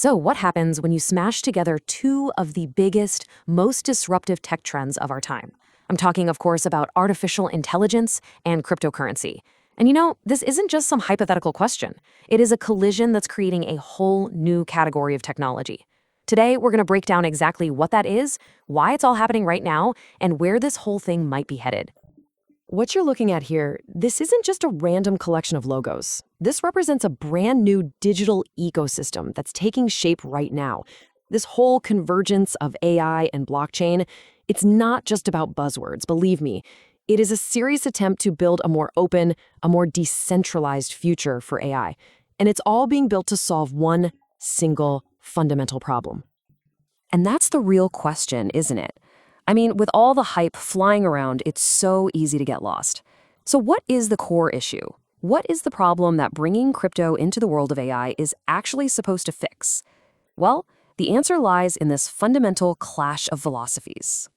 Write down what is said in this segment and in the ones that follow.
So what happens when you smash together two of the biggest, most disruptive tech trends of our time? I'm talking, of course, about artificial intelligence and cryptocurrency. And this isn't just some hypothetical question. It is a collision that's creating a whole new category of technology. Today, we're going to break down exactly what that is, why it's all happening right now, and where this whole thing might be headed. What you're looking at here, this isn't just a random collection of logos. This represents a brand new digital ecosystem that's taking shape right now. This whole convergence of AI and blockchain, it's not just about buzzwords, believe me. It is a serious attempt to build a more open, a more decentralized future for AI. And it's all being built to solve one single fundamental problem. And that's the real question, isn't it? I mean, with all the hype flying around, it's so easy to get lost. So what is the core issue? What is the problem that bringing crypto into the world of AI is actually supposed to fix? Well, the answer lies in this fundamental clash of philosophies.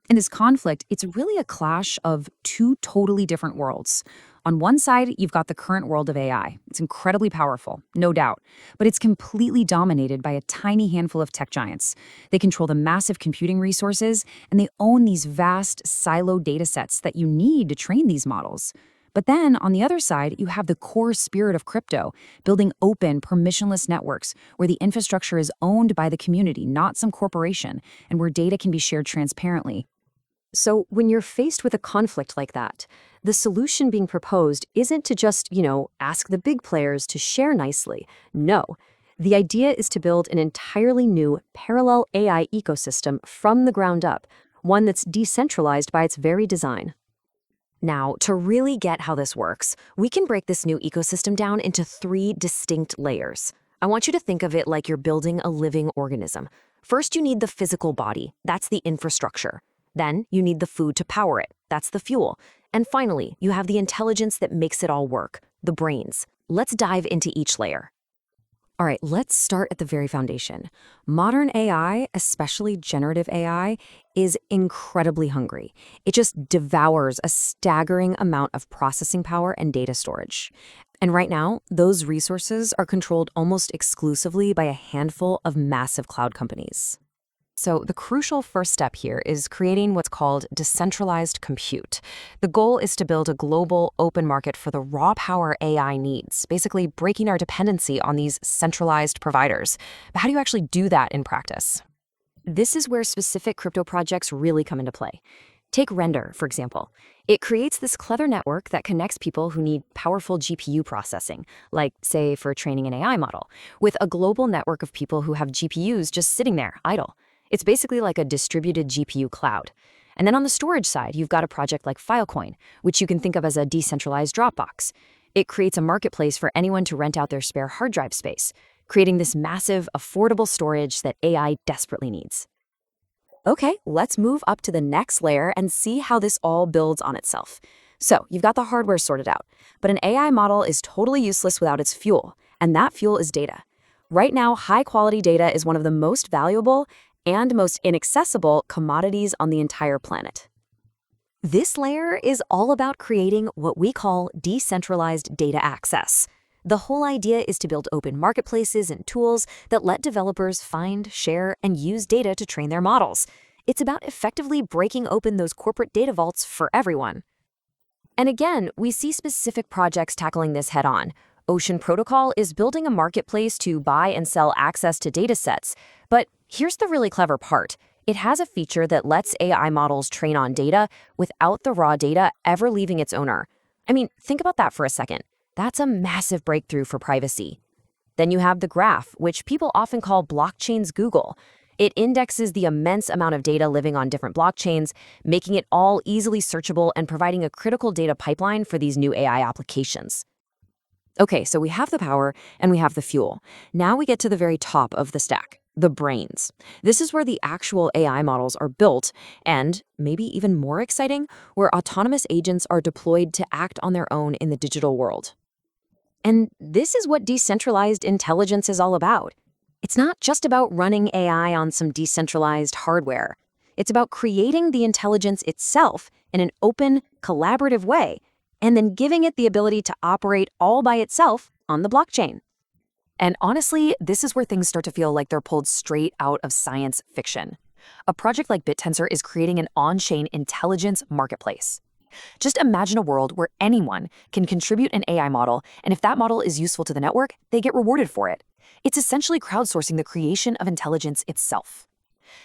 In this conflict, it's really a clash of two totally different worlds. On one side, you've got the current world of AI. It's incredibly powerful, no doubt, but it's completely dominated by a tiny handful of tech giants. They control the massive computing resources, and they own these vast, siloed data sets that you need to train these models. But then, on the other side, you have the core spirit of crypto, building open, permissionless networks where the infrastructure is owned by the community, not some corporation, and where data can be shared transparently. So when you're faced with a conflict like that, the solution being proposed isn't to just, ask the big players to share nicely. No, the idea is to build an entirely new parallel AI ecosystem from the ground up, one that's decentralized by its very design. Now, to really get how this works, we can break this new ecosystem down into three distinct layers. I want you to think of it like you're building a living organism. First, you need the physical body. That's the infrastructure. Then you need the food to power it. That's the fuel. And finally, you have the intelligence that makes it all work, the brains. Let's dive into each layer. All right, let's start at the very foundation. Modern AI, especially generative AI, is incredibly hungry. It just devours a staggering amount of processing power and data storage. And right now, those resources are controlled almost exclusively by a handful of massive cloud companies. So the crucial first step here is creating what's called decentralized compute. The goal is to build a global open market for the raw power AI needs, basically breaking our dependency on these centralized providers. But how do you actually do that in practice? This is where specific crypto projects really come into play. Take Render, for example. It creates this clever network that connects people who need powerful GPU processing, like, say, for training an AI model, with a global network of people who have GPUs just sitting there, idle. It's basically like a distributed GPU cloud. And then on the storage side, you've got a project like Filecoin, which you can think of as a decentralized Dropbox. It creates a marketplace for anyone to rent out their spare hard drive space, creating this massive, affordable storage that AI desperately needs. Okay, let's move up to the next layer and see how this all builds on itself. So you've got the hardware sorted out, but an AI model is totally useless without its fuel, and that fuel is data. Right now, high-quality data is one of the most valuable and most inaccessible commodities on the entire planet. This layer is all about creating what we call decentralized data access. The whole idea is to build open marketplaces and tools that let developers find, share, and use data to train their models. It's about effectively breaking open those corporate data vaults for everyone. And again, we see specific projects tackling this head-on. Ocean Protocol is building a marketplace to buy and sell access to data sets. But here's the really clever part. It has a feature that lets AI models train on data without the raw data ever leaving its owner. I mean, think about that for a second. That's a massive breakthrough for privacy. Then you have the Graph, which people often call blockchain's Google. It indexes the immense amount of data living on different blockchains, making it all easily searchable and providing a critical data pipeline for these new AI applications. Okay, so we have the power and we have the fuel. Now we get to the very top of the stack, the brains. This is where the actual AI models are built and, maybe even more exciting, where autonomous agents are deployed to act on their own in the digital world. And this is what decentralized intelligence is all about. It's not just about running AI on some decentralized hardware. It's about creating the intelligence itself in an open, collaborative way, and then giving it the ability to operate all by itself on the blockchain. And honestly, this is where things start to feel like they're pulled straight out of science fiction. A project like Bittensor is creating an on-chain intelligence marketplace. Just imagine a world where anyone can contribute an AI model, and if that model is useful to the network, they get rewarded for it. It's essentially crowdsourcing the creation of intelligence itself.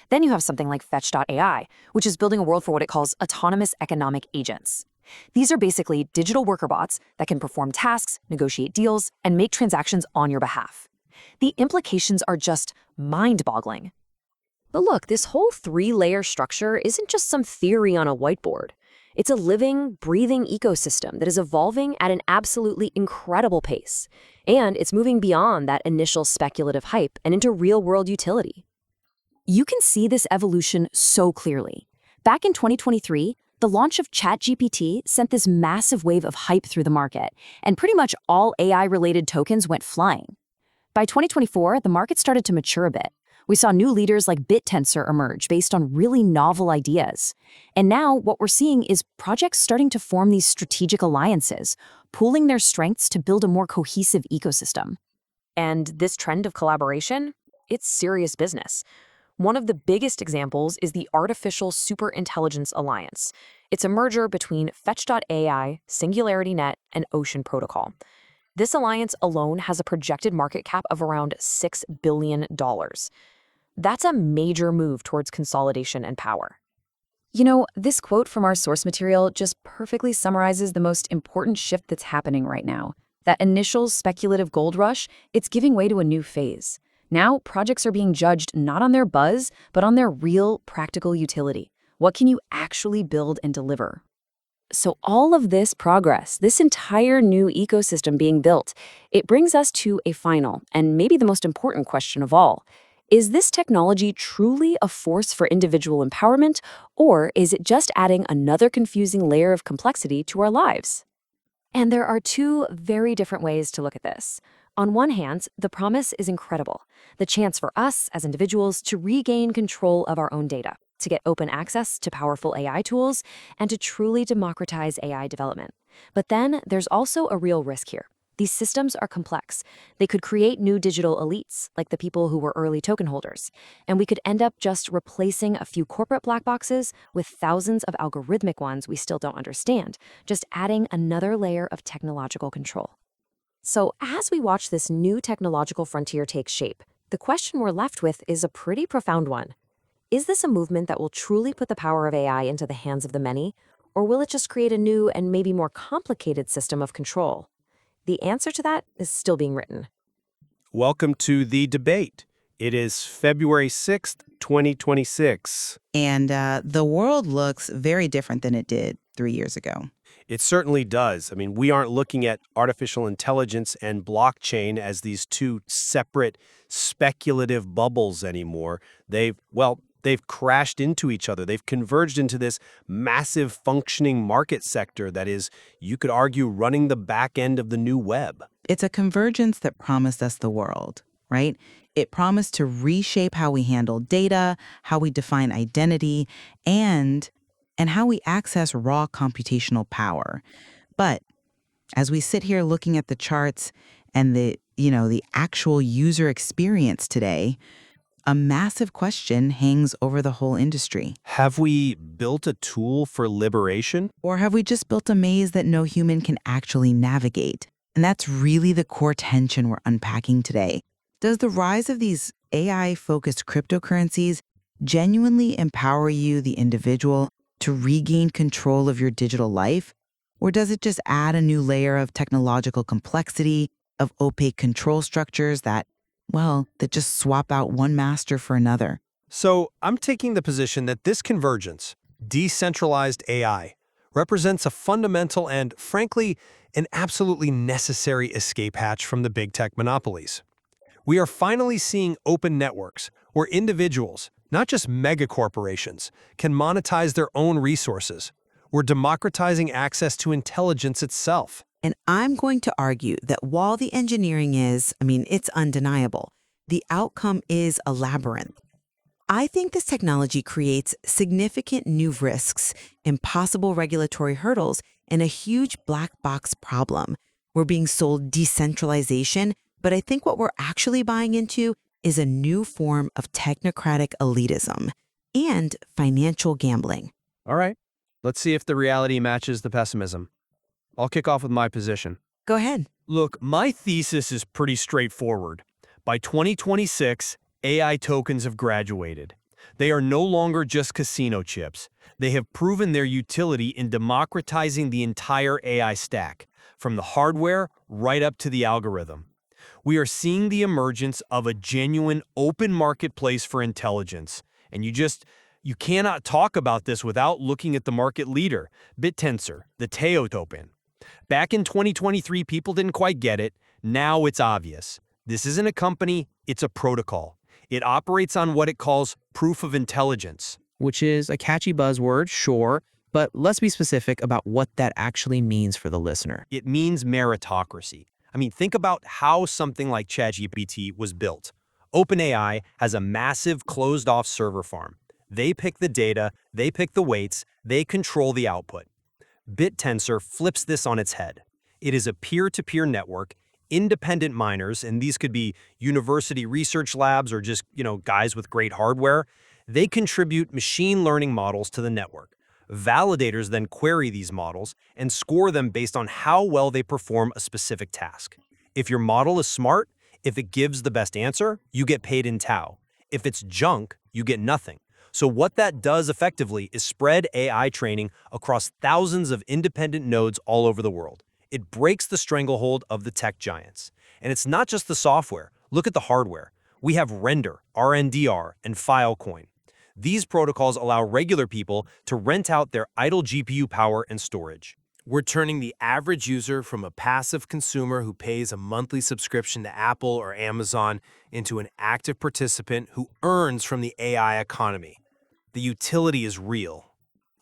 Then you have something like Fetch.ai, which is building a world for what it calls autonomous economic agents. These are basically digital worker bots that can perform tasks, negotiate deals, and make transactions on your behalf. The implications are just mind-boggling. But look, this whole three-layer structure isn't just some theory on a whiteboard. It's a living, breathing ecosystem that is evolving at an absolutely incredible pace. And it's moving beyond that initial speculative hype and into real-world utility. You can see this evolution so clearly. Back in 2023, the launch of ChatGPT sent this massive wave of hype through the market, and pretty much all AI-related tokens went flying. By 2024, the market started to mature a bit. We saw new leaders like Bittensor emerge based on really novel ideas. And now what we're seeing is projects starting to form these strategic alliances, pooling their strengths to build a more cohesive ecosystem. And this trend of collaboration, it's serious business. One of the biggest examples is the Artificial Superintelligence Alliance. It's a merger between Fetch.ai, SingularityNet, and Ocean Protocol. This alliance alone has a projected market cap of around $6 billion. That's a major move towards consolidation and power. You know, this quote from our source material just perfectly summarizes the most important shift that's happening right now. That initial speculative gold rush, it's giving way to a new phase. Now, projects are being judged not on their buzz, but on their real, practical utility. What can you actually build and deliver? So all of this progress, this entire new ecosystem being built, it brings us to a final, and maybe the most important question of all. Is this technology truly a force for individual empowerment, or is it just adding another confusing layer of complexity to our lives? And there are two very different ways to look at this. On one hand, the promise is incredible. The chance for us as individuals to regain control of our own data, to get open access to powerful AI tools, and to truly democratize AI development. But then there's also a real risk here. These systems are complex. They could create new digital elites, like the people who were early token holders. And we could end up just replacing a few corporate black boxes with thousands of algorithmic ones we still don't understand, just adding another layer of technological control. So as we watch this new technological frontier take shape, the question we're left with is a pretty profound one. Is this a movement that will truly put the power of AI into the hands of the many, or will it just create a new and maybe more complicated system of control? The answer to that is still being written. Welcome to The Debate. It is February 6th, 2026. And the world looks very different than it did 3 years ago. It certainly does. I mean, we aren't looking at artificial intelligence and blockchain as these two separate speculative bubbles anymore. They've crashed into each other. They've converged into this massive functioning market sector that is, you could argue, running the back end of the new web. It's a convergence that promised us the world, right? It promised to reshape how we handle data, how we define identity, and how we access raw computational power. But as we sit here looking at the charts and the actual user experience today, a massive question hangs over the whole industry. Have we built a tool for liberation? Or have we just built a maze that no human can actually navigate? And that's really the core tension we're unpacking today. Does the rise of these AI-focused cryptocurrencies genuinely empower you, the individual, to regain control of your digital life? Or does it just add a new layer of technological complexity, of opaque control structures that just swap out one master for another? So I'm taking the position that this convergence, decentralized AI, represents a fundamental and, frankly, an absolutely necessary escape hatch from the big tech monopolies. We are finally seeing open networks where individuals, not just megacorporations, can monetize their own resources. We're democratizing access to intelligence itself. And I'm going to argue that while the engineering it's undeniable, the outcome is a labyrinth. I think this technology creates significant new risks, impossible regulatory hurdles, and a huge black box problem. We're being sold decentralization, But I think what we're actually buying into is a new form of technocratic elitism and financial gambling. All right, let's see if the reality matches the pessimism. I'll kick off with my position. Go ahead. Look, my thesis is pretty straightforward. By 2026, AI tokens have graduated. They are no longer just casino chips. They have proven their utility in democratizing the entire AI stack, from the hardware right up to the algorithm. We are seeing the emergence of a genuine open marketplace for intelligence. And you cannot talk about this without looking at the market leader, Bittensor, the Teo token. Back in 2023, people didn't quite get it. Now it's obvious. This isn't a company, it's a protocol. It operates on what it calls proof of intelligence. Which is a catchy buzzword, sure, but let's be specific about what that actually means for the listener. It means meritocracy. I mean, think about how something like ChatGPT was built. OpenAI has a massive closed-off server farm. They pick the data, they pick the weights, they control the output. Bittensor flips this on its head. It is a peer-to-peer network, independent miners, and these could be university research labs or just, guys with great hardware. They contribute machine learning models to the network. Validators then query these models and score them based on how well they perform a specific task. If your model is smart, if it gives the best answer, you get paid in Tau. If it's junk, you get nothing. So what that does effectively is spread AI training across thousands of independent nodes all over the world. It breaks the stranglehold of the tech giants. And it's not just the software. Look at the hardware. We have Render, RNDR, and Filecoin. These protocols allow regular people to rent out their idle GPU power and storage. We're turning the average user from a passive consumer who pays a monthly subscription to Apple or Amazon into an active participant who earns from the AI economy. The utility is real.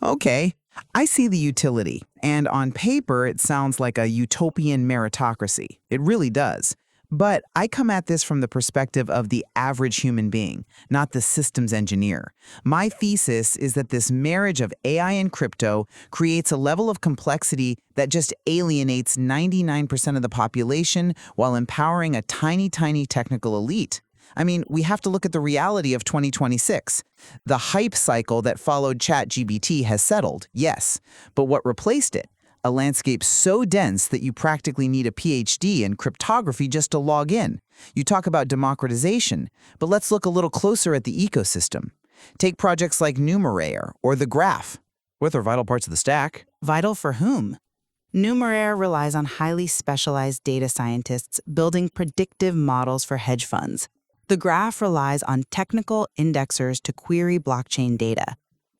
Okay, I see the utility, and on paper it sounds like a utopian meritocracy. It really does. But I come at this from the perspective of the average human being, not the systems engineer. My thesis is that this marriage of AI and crypto creates a level of complexity that just alienates 99% of the population while empowering a tiny technical elite. I mean, we have to look at the reality of 2026. The hype cycle that followed ChatGPT has settled, yes, but what replaced it? A landscape so dense that you practically need a PhD in cryptography just to log in. You talk about democratization, but let's look a little closer at the ecosystem. Take projects like Numeraire or the Graph. What are vital parts of the stack? Vital for whom? Numeraire relies on highly specialized data scientists building predictive models for hedge funds. The Graph relies on technical indexers to query blockchain data.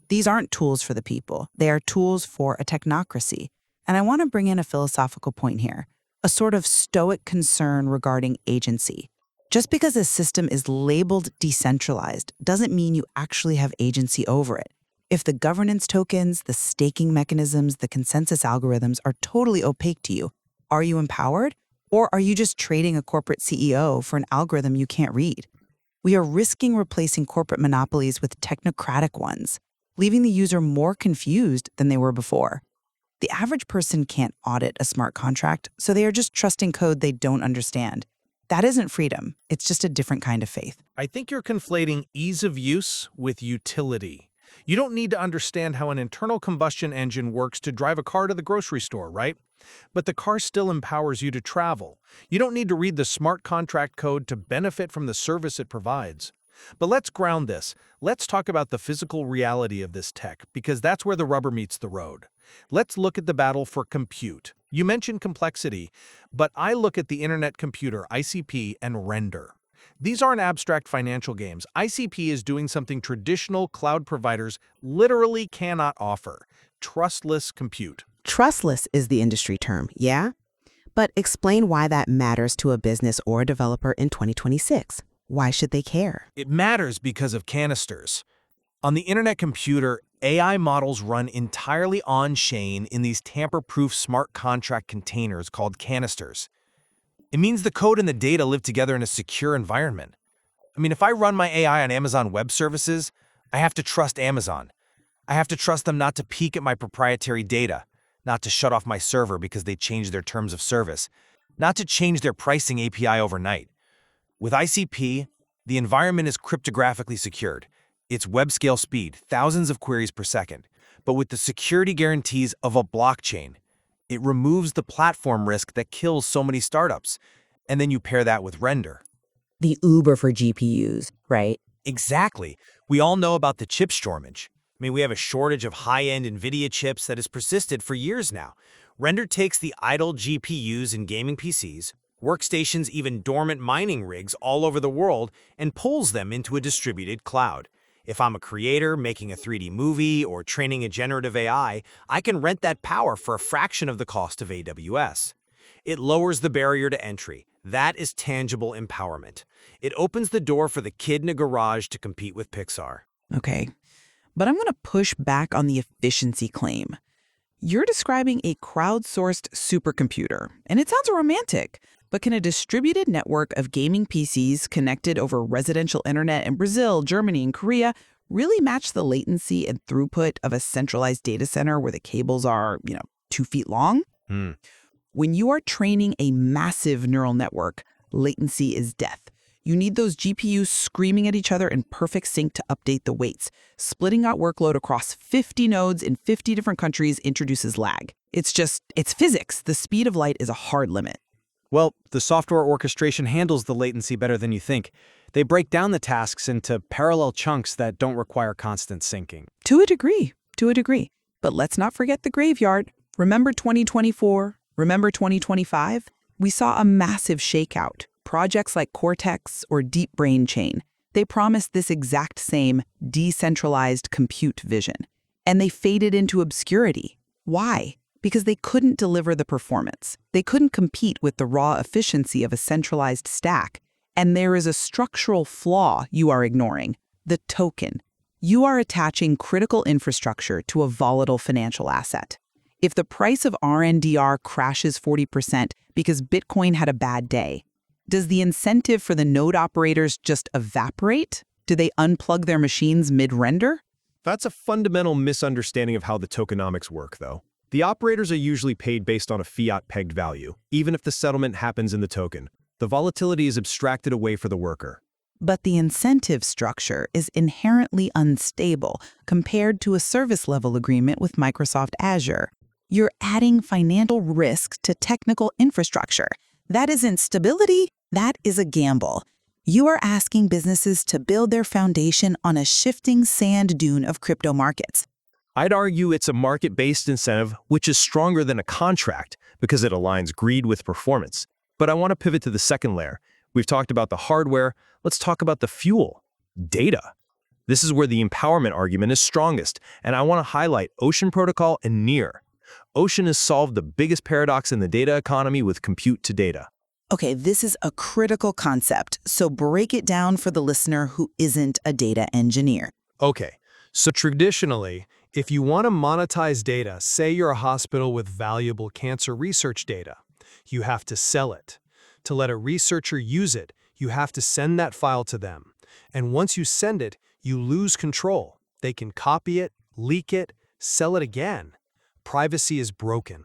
These aren't tools for the people. They are tools for a technocracy. And I want to bring in a philosophical point here, a sort of Stoic concern regarding agency. Just because a system is labeled decentralized doesn't mean you actually have agency over it. If the governance tokens, the staking mechanisms, the consensus algorithms are totally opaque to you, are you empowered? Or are you just trading a corporate CEO for an algorithm you can't read? We are risking replacing corporate monopolies with technocratic ones, leaving the user more confused than they were before. The average person can't audit a smart contract, so they are just trusting code they don't understand. That isn't freedom. It's just a different kind of faith. I think you're conflating ease of use with utility. You don't need to understand how an internal combustion engine works to drive a car to the grocery store, right? But the car still empowers you to travel. You don't need to read the smart contract code to benefit from the service it provides. But let's ground this. Let's talk about the physical reality of this tech, because that's where the rubber meets the road. Let's look at the battle for compute. You mentioned complexity, but I look at the Internet Computer, ICP, and Render. These aren't abstract financial games. ICP is doing something traditional cloud providers literally cannot offer: trustless compute. Trustless is the industry term, yeah? But explain why that matters to a business or a developer in 2026. Why should they care? It matters because of canisters. On the Internet Computer, AI models run entirely on-chain in these tamper-proof smart contract containers called canisters. It means the code and the data live together in a secure environment. I mean, if I run my AI on Amazon Web Services, I have to trust Amazon. I have to trust them not to peek at my proprietary data, not to shut off my server because they changed their terms of service. not to change their pricing API overnight. With ICP, the environment is cryptographically secured. It's web-scale speed, thousands of queries per second. But with the security guarantees of a blockchain, it removes the platform risk that kills so many startups. And then you pair that with render. The Uber for GPUs, right? Exactly. We all know about the chip shortage. I mean, we have a shortage of high-end NVIDIA chips that has persisted for years now. Render takes the idle GPUs in gaming PCs, workstations, even dormant mining rigs all over the world, and pulls them into a distributed cloud. If I'm a creator making a 3D movie or training a generative AI, I can rent that power for a fraction of the cost of AWS. It lowers the barrier to entry. That is tangible empowerment. It opens the door for the kid in a garage to compete with Pixar. Okay, but I'm going to push back on the efficiency claim. You're describing a crowdsourced supercomputer, and it sounds romantic. But can a distributed network of gaming PCs connected over residential internet in Brazil, Germany, and Korea really match the latency and throughput of a centralized data center where the cables are, 2 feet long? When you are training a massive neural network, latency is death. You need those GPUs screaming at each other in perfect sync to update the weights. Splitting out workload across 50 nodes in 50 different countries introduces lag. It's physics. The speed of light is a hard limit. Well, the software orchestration handles the latency better than you think. They break down the tasks into parallel chunks that don't require constant syncing. To a degree. But let's not forget the graveyard. Remember 2024? Remember 2025? We saw a massive shakeout. Projects like Cortex or Deep Brain Chain, they promised this exact same decentralized compute vision. And they faded into obscurity. Why? Because they couldn't deliver the performance. They couldn't compete with the raw efficiency of a centralized stack. And there is a structural flaw you are ignoring: the token. You are attaching critical infrastructure to a volatile financial asset. If the price of RNDR crashes 40% because Bitcoin had a bad day, does the incentive for the node operators just evaporate? Do they unplug their machines mid-render? That's a fundamental misunderstanding of how the tokenomics work, though. The operators are usually paid based on a fiat-pegged value, even if the settlement happens in the token. The volatility is abstracted away for the worker. But the incentive structure is inherently unstable compared to a service-level agreement with Microsoft Azure. You're adding financial risk to technical infrastructure. That isn't stability, that is a gamble. You are asking businesses to build their foundation on a shifting sand dune of crypto markets. I'd argue it's a market-based incentive, which is stronger than a contract because it aligns greed with performance. But I want to pivot to the second layer. We've talked about the hardware. Let's talk about the fuel, data. This is where the empowerment argument is strongest, and I want to highlight Ocean Protocol and Near. Ocean has solved the biggest paradox in the data economy with compute to data. Okay, this is a critical concept, so break it down for the listener who isn't a data engineer. Okay, so traditionally, if you want to monetize data, say you're a hospital with valuable cancer research data, you have to sell it. To let a researcher use it, you have to send that file to them. And once you send it, you lose control. They can copy it, leak it, sell it again. Privacy is broken.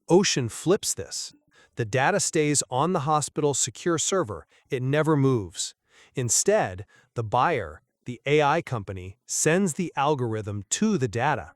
Ocean flips this. The data stays on the hospital's secure server. It never moves. Instead, the buyer, the AI company, sends the algorithm to the data.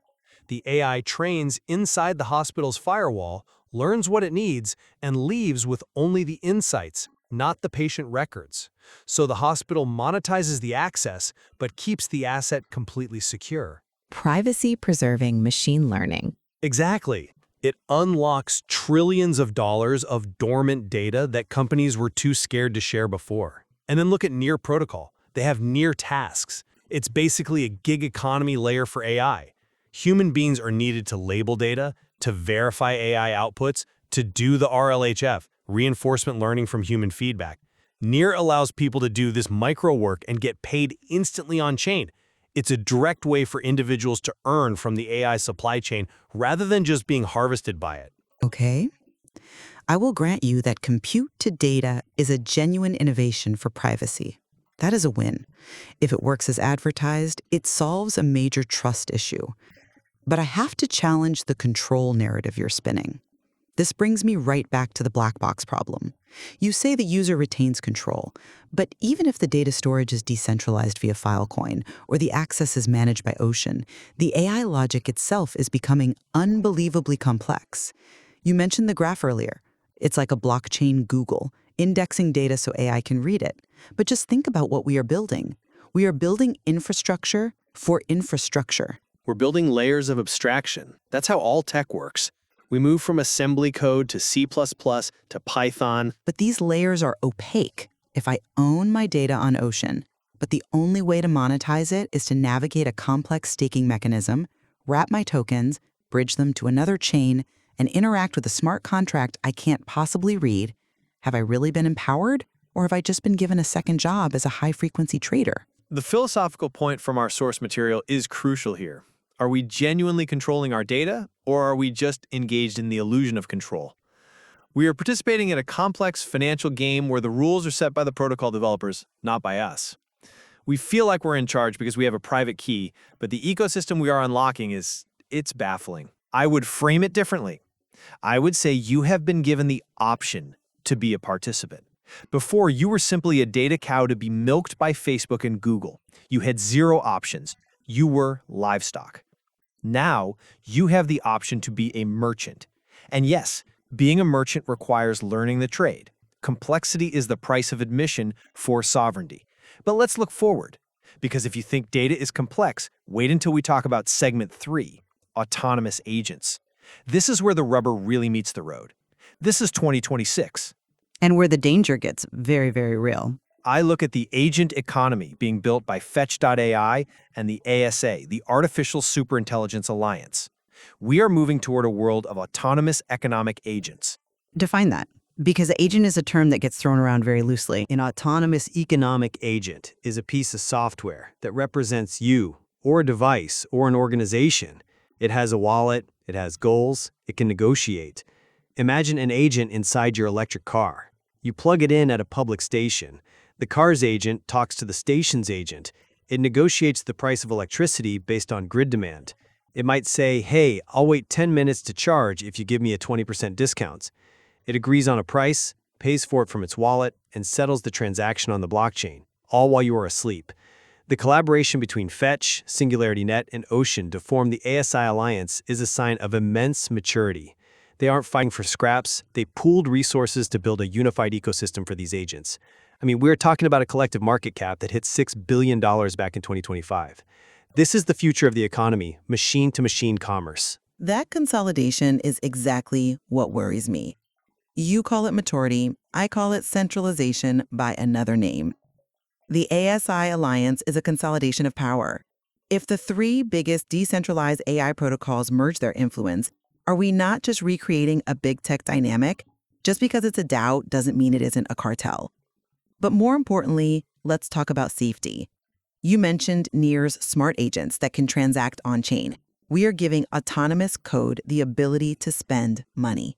The AI trains inside the hospital's firewall, learns what it needs, and leaves with only the insights, not the patient records. So the hospital monetizes the access, but keeps the asset completely secure. Privacy-preserving machine learning. Exactly. It unlocks trillions of dollars of dormant data that companies were too scared to share before. And then look at Near Protocol. They have Near tasks. It's basically a gig economy layer for AI. Human beings are needed to label data, to verify AI outputs, to do the RLHF, reinforcement learning from human feedback. Near allows people to do this micro work and get paid instantly on-chain. It's a direct way for individuals to earn from the AI supply chain rather than just being harvested by it. Okay. I will grant you that compute to data is a genuine innovation for privacy. That is a win. If it works as advertised, it solves a major trust issue. But I have to challenge the control narrative you're spinning. This brings me right back to the black box problem. You say the user retains control, but even if the data storage is decentralized via Filecoin or the access is managed by Ocean, the AI logic itself is becoming unbelievably complex. You mentioned the graph earlier. It's like a blockchain Google, indexing data so AI can read it. But just think about what we are building. We are building infrastructure for infrastructure. We're building layers of abstraction. That's how all tech works. We move from assembly code to C++ to Python. But these layers are opaque if I own my data on Ocean. But the only way to monetize it is to navigate a complex staking mechanism, wrap my tokens, bridge them to another chain, and interact with a smart contract I can't possibly read. Have I really been empowered? Or have I just been given a second job as a high-frequency trader? The philosophical point from our source material is crucial here. Are we genuinely controlling our data, or are we just engaged in the illusion of control? We are participating in a complex financial game where the rules are set by the protocol developers, not by us. We feel like we're in charge because we have a private key, but the ecosystem we are unlocking it's baffling. I would frame it differently. I would say you have been given the option to be a participant. Before, you were simply a data cow to be milked by Facebook and Google. You had zero options. You were livestock. Now, you have the option to be a merchant. And yes, being a merchant requires learning the trade. Complexity is the price of admission for sovereignty. But let's look forward. Because if you think data is complex, wait until we talk about segment 3, autonomous agents. This is where the rubber really meets the road. This is 2026. And where the danger gets very, very real. I look at the agent economy being built by Fetch.ai and the ASA, the Artificial Superintelligence Alliance. We are moving toward a world of autonomous economic agents. Define that, because agent is a term that gets thrown around very loosely. An autonomous economic agent is a piece of software that represents you, or a device, or an organization. It has a wallet, it has goals, it can negotiate. Imagine an agent inside your electric car. You plug it in at a public station. The car's agent talks to the station's agent. It negotiates the price of electricity based on grid demand. It might say, hey, I'll wait 10 minutes to charge if you give me a 20% discount. It agrees on a price, pays for it from its wallet, and settles the transaction on the blockchain, all while you are asleep. The collaboration between Fetch, SingularityNet, and Ocean to form the ASI Alliance is a sign of immense maturity. They aren't fighting for scraps, they pooled resources to build a unified ecosystem for these agents. I mean, we're talking about a collective market cap that hit $6 billion back in 2025. This is the future of the economy, machine-to-machine commerce. That consolidation is exactly what worries me. You call it maturity, I call it centralization by another name. The ASI Alliance is a consolidation of power. If the 3 biggest decentralized AI protocols merge their influence, are we not just recreating a big tech dynamic? Just because it's a DAO doesn't mean it isn't a cartel. But more importantly, let's talk about safety. You mentioned Near's smart agents that can transact on-chain. We are giving autonomous code the ability to spend money.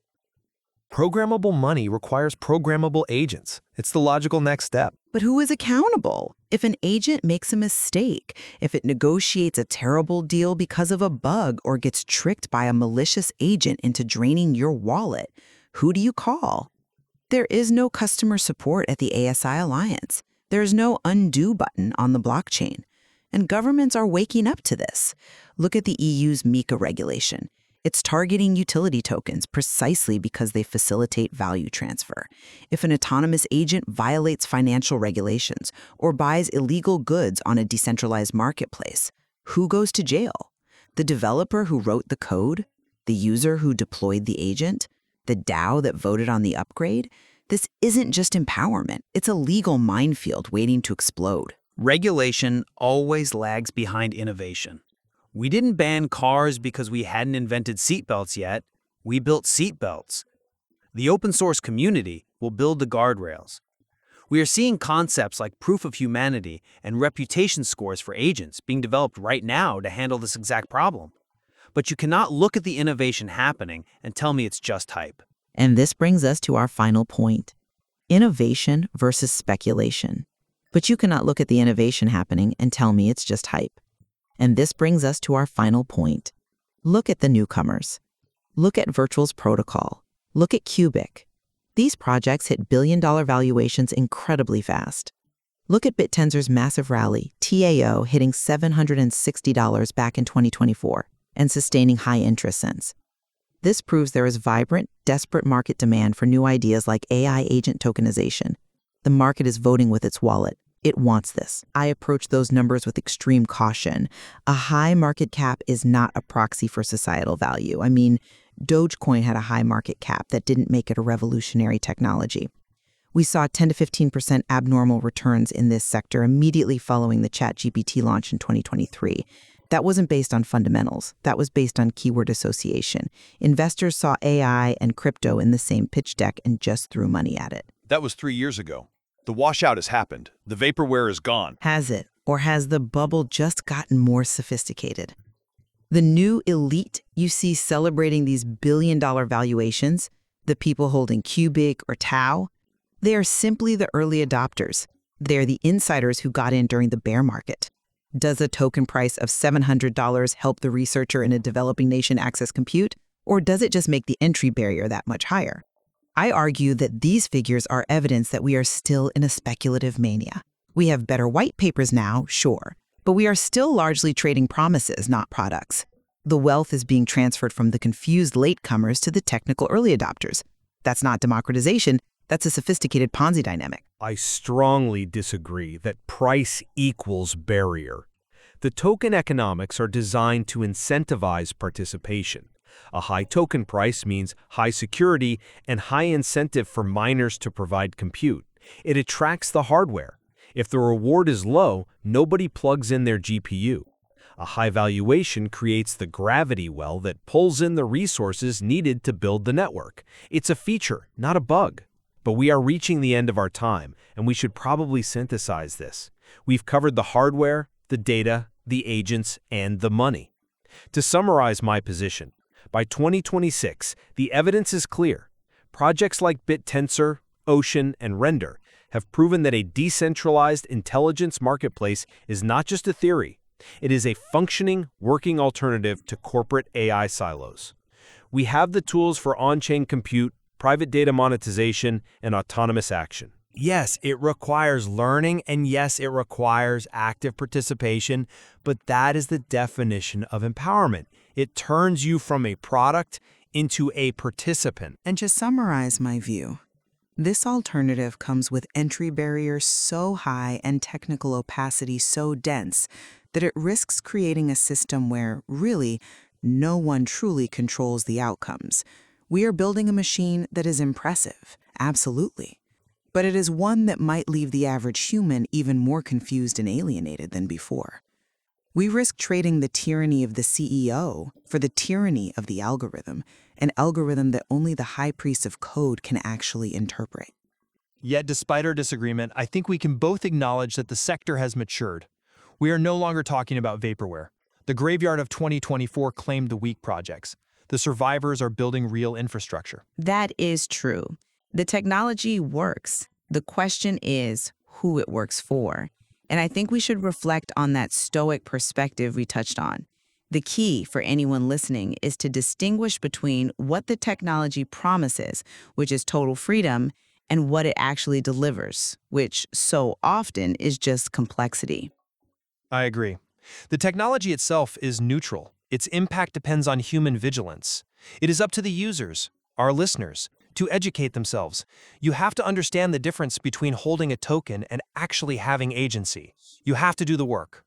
Programmable money requires programmable agents. It's the logical next step. But who is accountable? If an agent makes a mistake, if it negotiates a terrible deal because of a bug or gets tricked by a malicious agent into draining your wallet, who do you call? There is no customer support at the ASI Alliance. There's no undo button on the blockchain. And governments are waking up to this. Look at the EU's MiCA regulation. It's targeting utility tokens precisely because they facilitate value transfer. If an autonomous agent violates financial regulations or buys illegal goods on a decentralized marketplace, who goes to jail? The developer who wrote the code? The user who deployed the agent? The DAO that voted on the upgrade? This isn't just empowerment. It's a legal minefield waiting to explode. Regulation always lags behind innovation. We didn't ban cars because we hadn't invented seatbelts yet. We built seatbelts. The open source community will build the guardrails. We are seeing concepts like proof of humanity and reputation scores for agents being developed right now to handle this exact problem. But you cannot look at the innovation happening and tell me it's just hype. And this brings us to our final point. Innovation versus speculation. But you cannot look at the innovation happening and tell me it's just hype. And this brings us to our final point. Look at the newcomers. Look at Virtual's protocol. Look at Cubic. These projects hit billion-dollar valuations incredibly fast. Look at Bittensor's massive rally, TAO hitting $760 back in 2024 and sustaining high interest since. This proves there is vibrant, desperate market demand for new ideas like AI agent tokenization. The market is voting with its wallet. It wants this. I approach those numbers with extreme caution. A high market cap is not a proxy for societal value. I mean, Dogecoin had a high market cap that didn't make it a revolutionary technology. We saw 10 to 15% abnormal returns in this sector immediately following the ChatGPT launch in 2023. That wasn't based on fundamentals. That was based on keyword association. Investors saw AI and crypto in the same pitch deck and just threw money at it. That was 3 years ago. The washout has happened. The vaporware is gone. Has it? Or has the bubble just gotten more sophisticated? The new elite you see celebrating these billion-dollar valuations, the people holding Cubic or Tau, they are simply the early adopters. They're the insiders who got in during the bear market. Does a token price of $700 help the researcher in a developing nation access compute, or does it just make the entry barrier that much higher? I argue that these figures are evidence that we are still in a speculative mania. We have better white papers now, sure, but we are still largely trading promises, not products. The wealth is being transferred from the confused latecomers to the technical early adopters. That's not democratization, that's a sophisticated Ponzi dynamic. I strongly disagree that price equals barrier. The token economics are designed to incentivize participation. A high token price means high security and high incentive for miners to provide compute. It attracts the hardware. If the reward is low, nobody plugs in their GPU. A high valuation creates the gravity well that pulls in the resources needed to build the network. It's a feature, not a bug. But we are reaching the end of our time, and we should probably synthesize this. We've covered the hardware, the data, the agents, and the money. To summarize my position, by 2026, the evidence is clear. Projects like Bittensor, Ocean, and Render have proven that a decentralized intelligence marketplace is not just a theory. It is a functioning, working alternative to corporate AI silos. We have the tools for on-chain compute, private data monetization, and autonomous action. Yes, it requires learning, and yes, it requires active participation, but that is the definition of empowerment. It turns you from a product into a participant. And to summarize my view, this alternative comes with entry barriers so high and technical opacity so dense that it risks creating a system where, really, no one truly controls the outcomes. We are building a machine that is impressive, absolutely. But it is one that might leave the average human even more confused and alienated than before. We risk trading the tyranny of the CEO for the tyranny of the algorithm, an algorithm that only the high priest of code can actually interpret. Yet, despite our disagreement, I think we can both acknowledge that the sector has matured. We are no longer talking about vaporware. The graveyard of 2024 claimed the weak projects. The survivors are building real infrastructure. That is true. The technology works. The question is who it works for. And I think we should reflect on that Stoic perspective we touched on. The key for anyone listening is to distinguish between what the technology promises, which is total freedom, and what it actually delivers, which so often is just complexity. I agree. The technology itself is neutral. Its impact depends on human vigilance. It is up to the users, our listeners, to educate themselves. You have to understand the difference between holding a token and actually having agency. You have to do the work.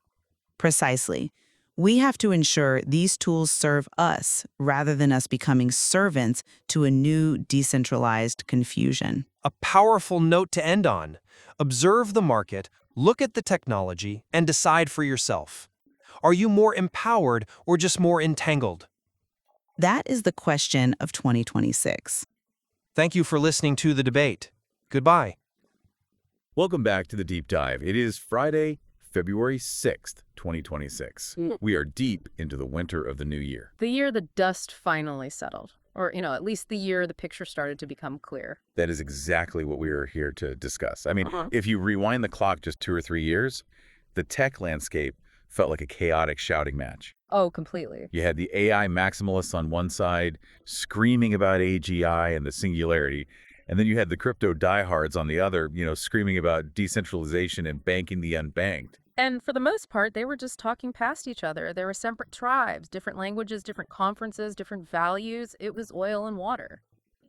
Precisely. We have to ensure these tools serve us rather than us becoming servants to a new decentralized confusion. A powerful note to end on. Observe the market, look at the technology, and decide for yourself. Are you more empowered or just more entangled? That is the question of 2026. Thank you for listening to the debate. Goodbye. Welcome back to the Deep Dive. It is Friday, February 6th, 2026. We are deep into the winter of the new year. The year the dust finally settled. Or, at least the year the picture started to become clear. That is exactly what we are here to discuss. I mean, if you rewind the clock just 2 or 3 years, the tech landscape felt like a chaotic shouting match. Oh, completely. You had the AI maximalists on one side screaming about AGI and the singularity, and then you had the crypto diehards on the other, screaming about decentralization and banking the unbanked. And for the most part, they were just talking past each other. There were separate tribes, different languages, different conferences, different values. It was oil and water.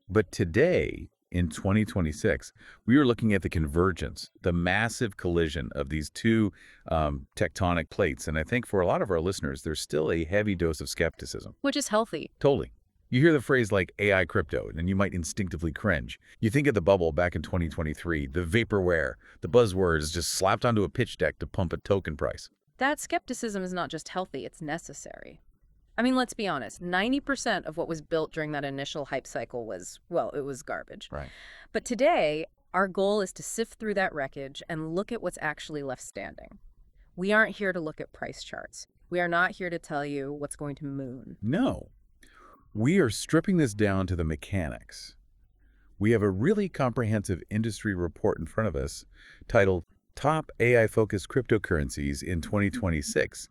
But today, in 2026, we are looking at the convergence, the massive collision of these two tectonic plates. And I think for a lot of our listeners, there's still a heavy dose of skepticism. Which is healthy. Totally. You hear the phrase like AI crypto, and you might instinctively cringe. You think of the bubble back in 2023, the vaporware, the buzzwords just slapped onto a pitch deck to pump a token price. That skepticism is not just healthy, it's necessary. I mean, let's be honest, 90% of what was built during that initial hype cycle was, well, it was garbage. Right. But today, our goal is to sift through that wreckage and look at what's actually left standing. We aren't here to look at price charts. We are not here to tell you what's going to moon. No. We are stripping this down to the mechanics. We have a really comprehensive industry report in front of us titled Top AI-Focused Cryptocurrencies in 2026,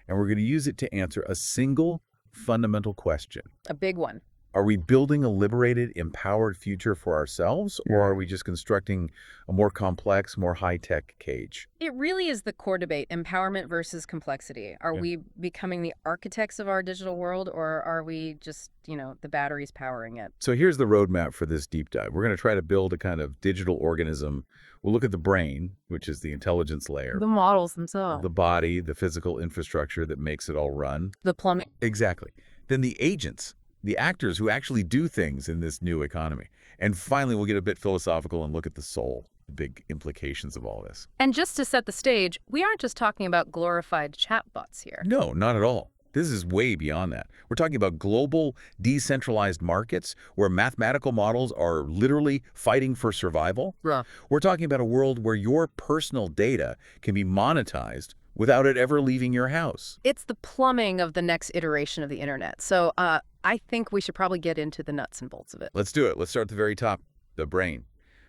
and we're going to use it to answer a single fundamental question. A big one. Are we building a liberated, empowered future for ourselves, or are we just constructing a more complex, more high-tech cage? It really is the core debate, empowerment versus complexity. Are we becoming the architects of our digital world, or are we just, the batteries powering it? So here's the roadmap for this deep dive. We're going to try to build a kind of digital organism. We'll look at the brain, which is the intelligence layer. The models themselves. The body, the physical infrastructure that makes it all run. The plumbing. Exactly. Then the agents, the actors who actually do things in this new economy. And finally, we'll get a bit philosophical and look at the soul, the big implications of all this. And just to set the stage, we aren't just talking about glorified chatbots here. No, not at all. This is way beyond that. We're talking about global, decentralized markets where mathematical models are literally fighting for survival. Yeah. We're talking about a world where your personal data can be monetized without it ever leaving your house. It's the plumbing of the next iteration of the internet. So I think we should probably get into the nuts and bolts of it. Let's do it. Let's start at the very top, the brain.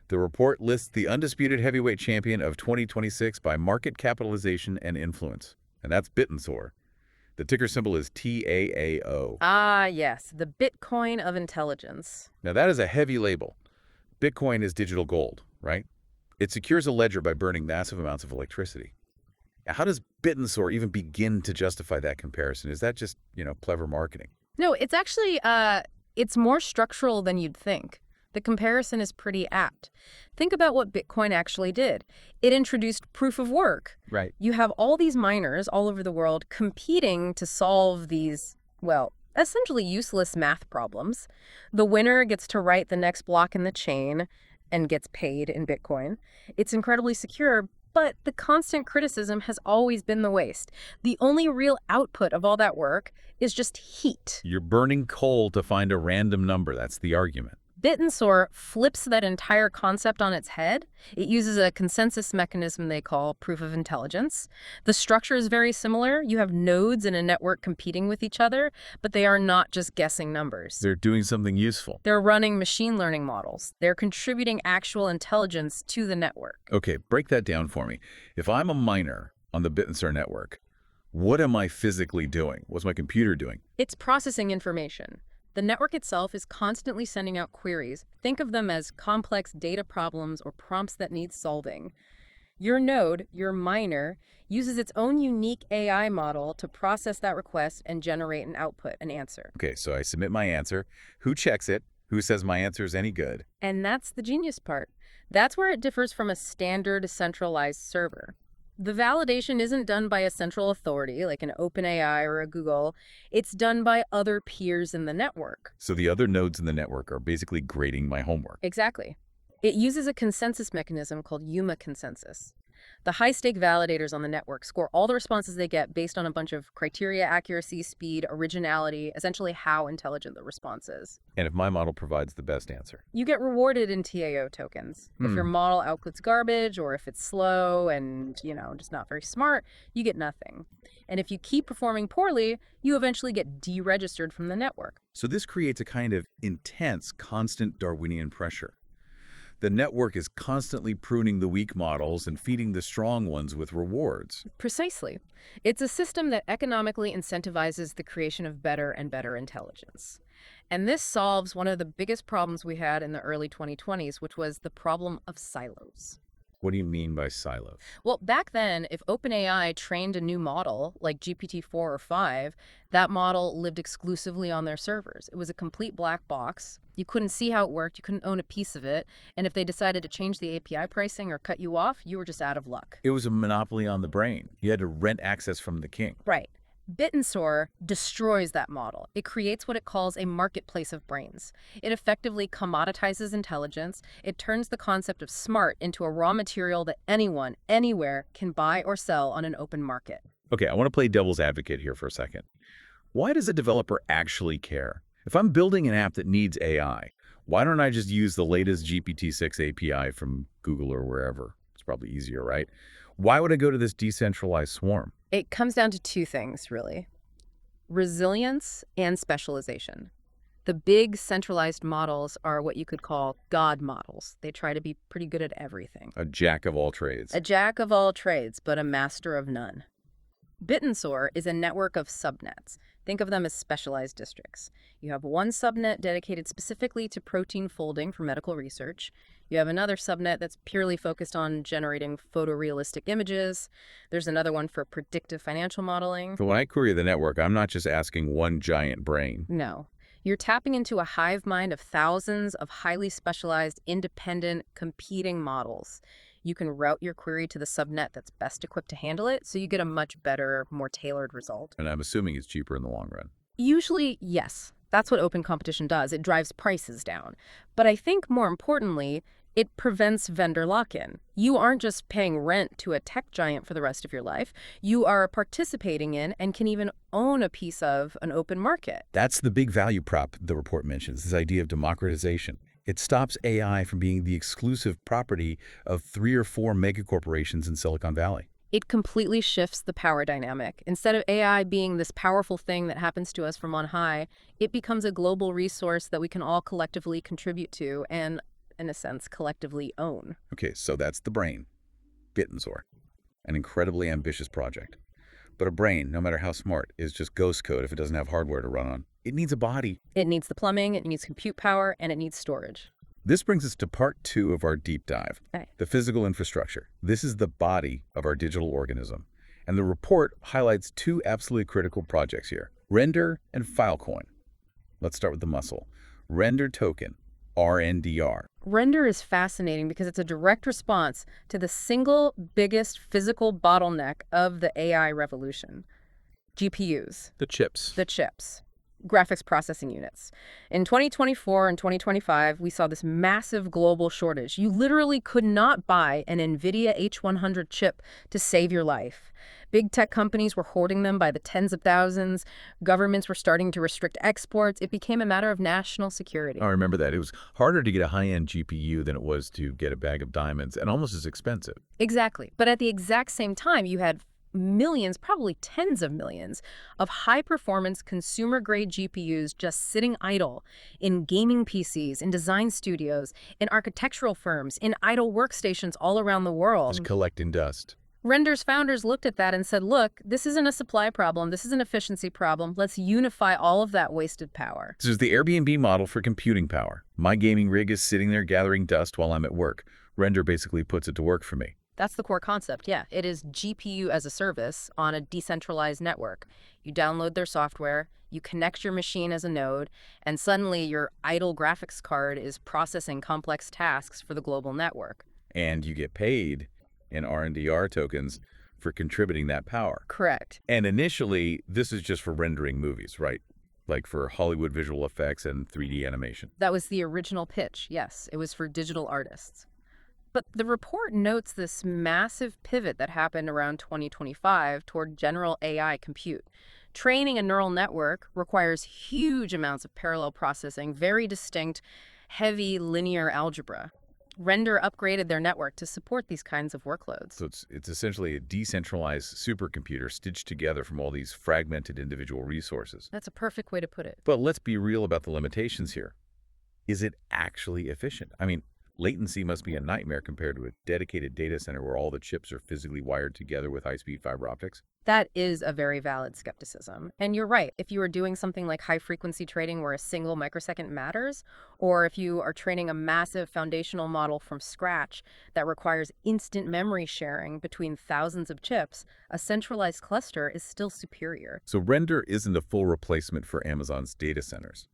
The report lists the undisputed heavyweight champion of 2026 by market capitalization and influence, and that's Bittensor. The ticker symbol is TAAO. Ah, yes, the Bitcoin of intelligence. Now that is a heavy label. Bitcoin is digital gold, right? It secures a ledger by burning massive amounts of electricity. Now, how does Bittensor even begin to justify that comparison? Is that just, clever marketing? No, it's actually, it's more structural than you'd think. The comparison is pretty apt. Think about what Bitcoin actually did. It introduced proof of work. Right. You have all these miners all over the world competing to solve these, well, essentially useless math problems. The winner gets to write the next block in the chain and gets paid in Bitcoin. It's incredibly secure, but the constant criticism has always been the waste. The only real output of all that work is just heat. You're burning coal to find a random number. That's the argument. Bittensor flips that entire concept on its head. It uses a consensus mechanism they call proof of intelligence. The structure is very similar. You have nodes in a network competing with each other, but they are not just guessing numbers. They're doing something useful. They're running machine learning models. They're contributing actual intelligence to the network. Okay, break that down for me. If I'm a miner on the Bittensor network, what am I physically doing? What's my computer doing? It's processing information. The network itself is constantly sending out queries. Think of them as complex data problems or prompts that need solving. Your node, your miner, uses its own unique AI model to process that request and generate an output, an answer. Okay, so I submit my answer. Who checks it? Who says my answer is any good? And that's the genius part. That's where it differs from a standard centralized server. The validation isn't done by a central authority like an OpenAI or a Google. It's done by other peers in the network. So the other nodes in the network are basically grading my homework. Exactly. It uses a consensus mechanism called UMA consensus. The high-stake validators on the network score all the responses they get based on a bunch of criteria: accuracy, speed, originality, essentially how intelligent the response is. And if my model provides the best answer? You get rewarded in TAO tokens. If your model outputs garbage, or if it's slow and, just not very smart, you get nothing. And if you keep performing poorly, you eventually get deregistered from the network. So this creates a kind of intense, constant Darwinian pressure. The network is constantly pruning the weak models and feeding the strong ones with rewards. Precisely. It's a system that economically incentivizes the creation of better and better intelligence. And this solves one of the biggest problems we had in the early 2020s, which was the problem of silos. What do you mean by silos? Well, back then, if OpenAI trained a new model, like GPT-4 or 5, that model lived exclusively on their servers. It was a complete black box. You couldn't see how it worked, you couldn't own a piece of it, and if they decided to change the API pricing or cut you off, you were just out of luck. It was a monopoly on the brain. You had to rent access from the king. Right. Bittensor destroys that model. It creates what it calls a marketplace of brains. It effectively commoditizes intelligence. It turns the concept of smart into a raw material that anyone, anywhere, can buy or sell on an open market. Okay, I want to play devil's advocate here for a second. Why does a developer actually care? If I'm building an app that needs AI, why don't I just use the latest GPT-6 API from Google or wherever? It's probably easier, right? Why would I go to this decentralized swarm? It comes down to two things, really. Resilience and specialization. The big centralized models are what you could call God models. They try to be pretty good at everything. A jack of all trades. A jack of all trades, but a master of none. Bittensor is a network of subnets. Think of them as specialized districts. You have one subnet dedicated specifically to protein folding for medical research. You have another subnet that's purely focused on generating photorealistic images. There's another one for predictive financial modeling. So when I query the network, I'm not just asking one giant brain. No. You're tapping into a hive mind of thousands of highly specialized, independent, competing models. You can route your query to the subnet that's best equipped to handle it, so you get a much better, more tailored result. And I'm assuming it's cheaper in the long run. Usually, yes. That's what open competition does. It drives prices down. But I think more importantly, it prevents vendor lock-in. You aren't just paying rent to a tech giant for the rest of your life. You are participating in and can even own a piece of an open market. That's the big value prop the report mentions, this idea of democratization. It stops AI from being the exclusive property of 3 or 4 megacorporations in Silicon Valley. It completely shifts the power dynamic. Instead of AI being this powerful thing that happens to us from on high, it becomes a global resource that we can all collectively contribute to and, in a sense, collectively own. Okay, so that's the brain, Bittensor, an incredibly ambitious project. But a brain, no matter how smart, is just ghost code if it doesn't have hardware to run on. It needs a body. It needs the plumbing, it needs compute power, and it needs storage. This brings us to part 2 of our deep dive, Okay. the physical infrastructure. This is the body of our digital organism. And the report highlights 2 absolutely critical projects here, Render and Filecoin. Let's start with the muscle. Render token, RNDR. Render is fascinating because it's a direct response to the single biggest physical bottleneck of the AI revolution. GPUs. The chips. The chips. Graphics processing units. In 2024 and 2025, we saw this massive global shortage. You literally could not buy an NVIDIA H100 chip to save your life. Big tech companies were hoarding them by the tens of thousands. Governments were starting to restrict exports. It became a matter of national security. I remember that. It was harder to get a high-end GPU than it was to get a bag of diamonds, and almost as expensive. Exactly. But at the exact same time, you had millions, probably tens of millions, of high-performance consumer-grade GPUs just sitting idle in gaming PCs, in design studios, in architectural firms, in idle workstations all around the world. Just collecting dust. Render's founders looked at that and said, look, this isn't a supply problem, this is an efficiency problem. Let's unify all of that wasted power. This is the Airbnb model for computing power. My gaming rig is sitting there gathering dust while I'm at work. Render basically puts it to work for me. That's the core concept, yeah. It is GPU as a service on a decentralized network. You download their software, you connect your machine as a node, and suddenly your idle graphics card is processing complex tasks for the global network. And you get paid in RNDR tokens for contributing that power. Correct. And initially, this is just for rendering movies, right? Like for Hollywood visual effects and 3D animation. That was the original pitch, yes. It was for digital artists. But the report notes this massive pivot that happened around 2025 toward general AI compute. Training a neural network requires huge amounts of parallel processing, very distinct, heavy linear algebra. Render upgraded their network to support these kinds of workloads. So it's essentially a decentralized supercomputer stitched together from all these fragmented individual resources. That's a perfect way to put it. But let's be real about the limitations here. Is it actually efficient? I mean, Latency must be a nightmare compared to a dedicated data center where all the chips are physically wired together with high-speed fiber optics. That is a very valid skepticism. And you're right, if you are doing something like high-frequency trading where a single microsecond matters, or if you are training a massive foundational model from scratch that requires instant memory sharing between thousands of chips, a centralized cluster is still superior. So Render isn't a full replacement for Amazon's data centers.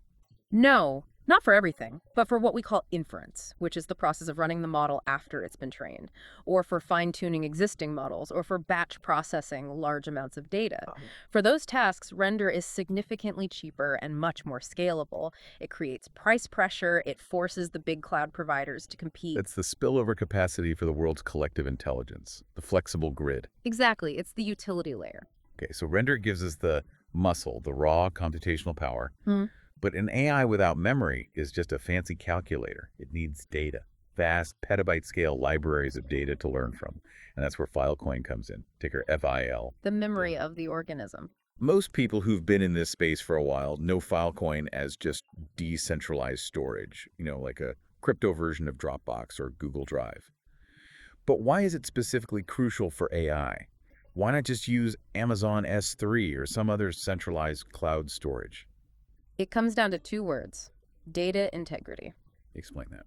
No, not for everything, but for what we call inference, which is the process of running the model after it's been trained, or for fine-tuning existing models, or for batch processing large amounts of data. For those tasks, Render is significantly cheaper and much more scalable. It creates price pressure. It forces the big cloud providers to compete. It's the spillover capacity for the world's collective intelligence, the flexible grid. Exactly. It's the utility layer. Okay, so Render gives us the muscle, the raw computational power. But an AI without memory is just a fancy calculator. It needs data, vast petabyte-scale libraries of data to learn from. And that's where Filecoin comes in, ticker FIL. The memory of the organism. Most people who've been in this space for a while know Filecoin as just decentralized storage, like a crypto version of Dropbox or Google Drive. But why is it specifically crucial for AI? Why not just use Amazon S3 or some other centralized cloud storage? It comes down to two words: data integrity. Explain that.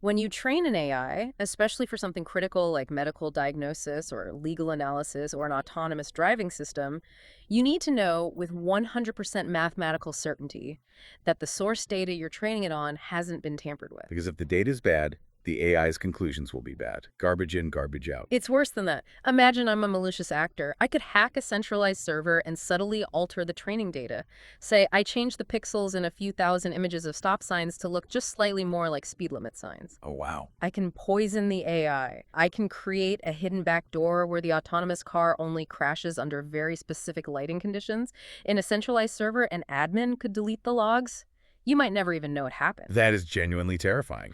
When you train an AI, especially for something critical like medical diagnosis or legal analysis or an autonomous driving system, you need to know with 100% mathematical certainty that the source data you're training it on hasn't been tampered with. Because if the data is bad, the AI's conclusions will be bad. Garbage in, garbage out. It's worse than that. Imagine I'm a malicious actor. I could hack a centralized server and subtly alter the training data. Say, I changed the pixels in a few thousand images of stop signs to look just slightly more like speed limit signs. Oh, wow. I can poison the AI. I can create a hidden backdoor where the autonomous car only crashes under very specific lighting conditions. In a centralized server, an admin could delete the logs. You might never even know it happened. That is genuinely terrifying.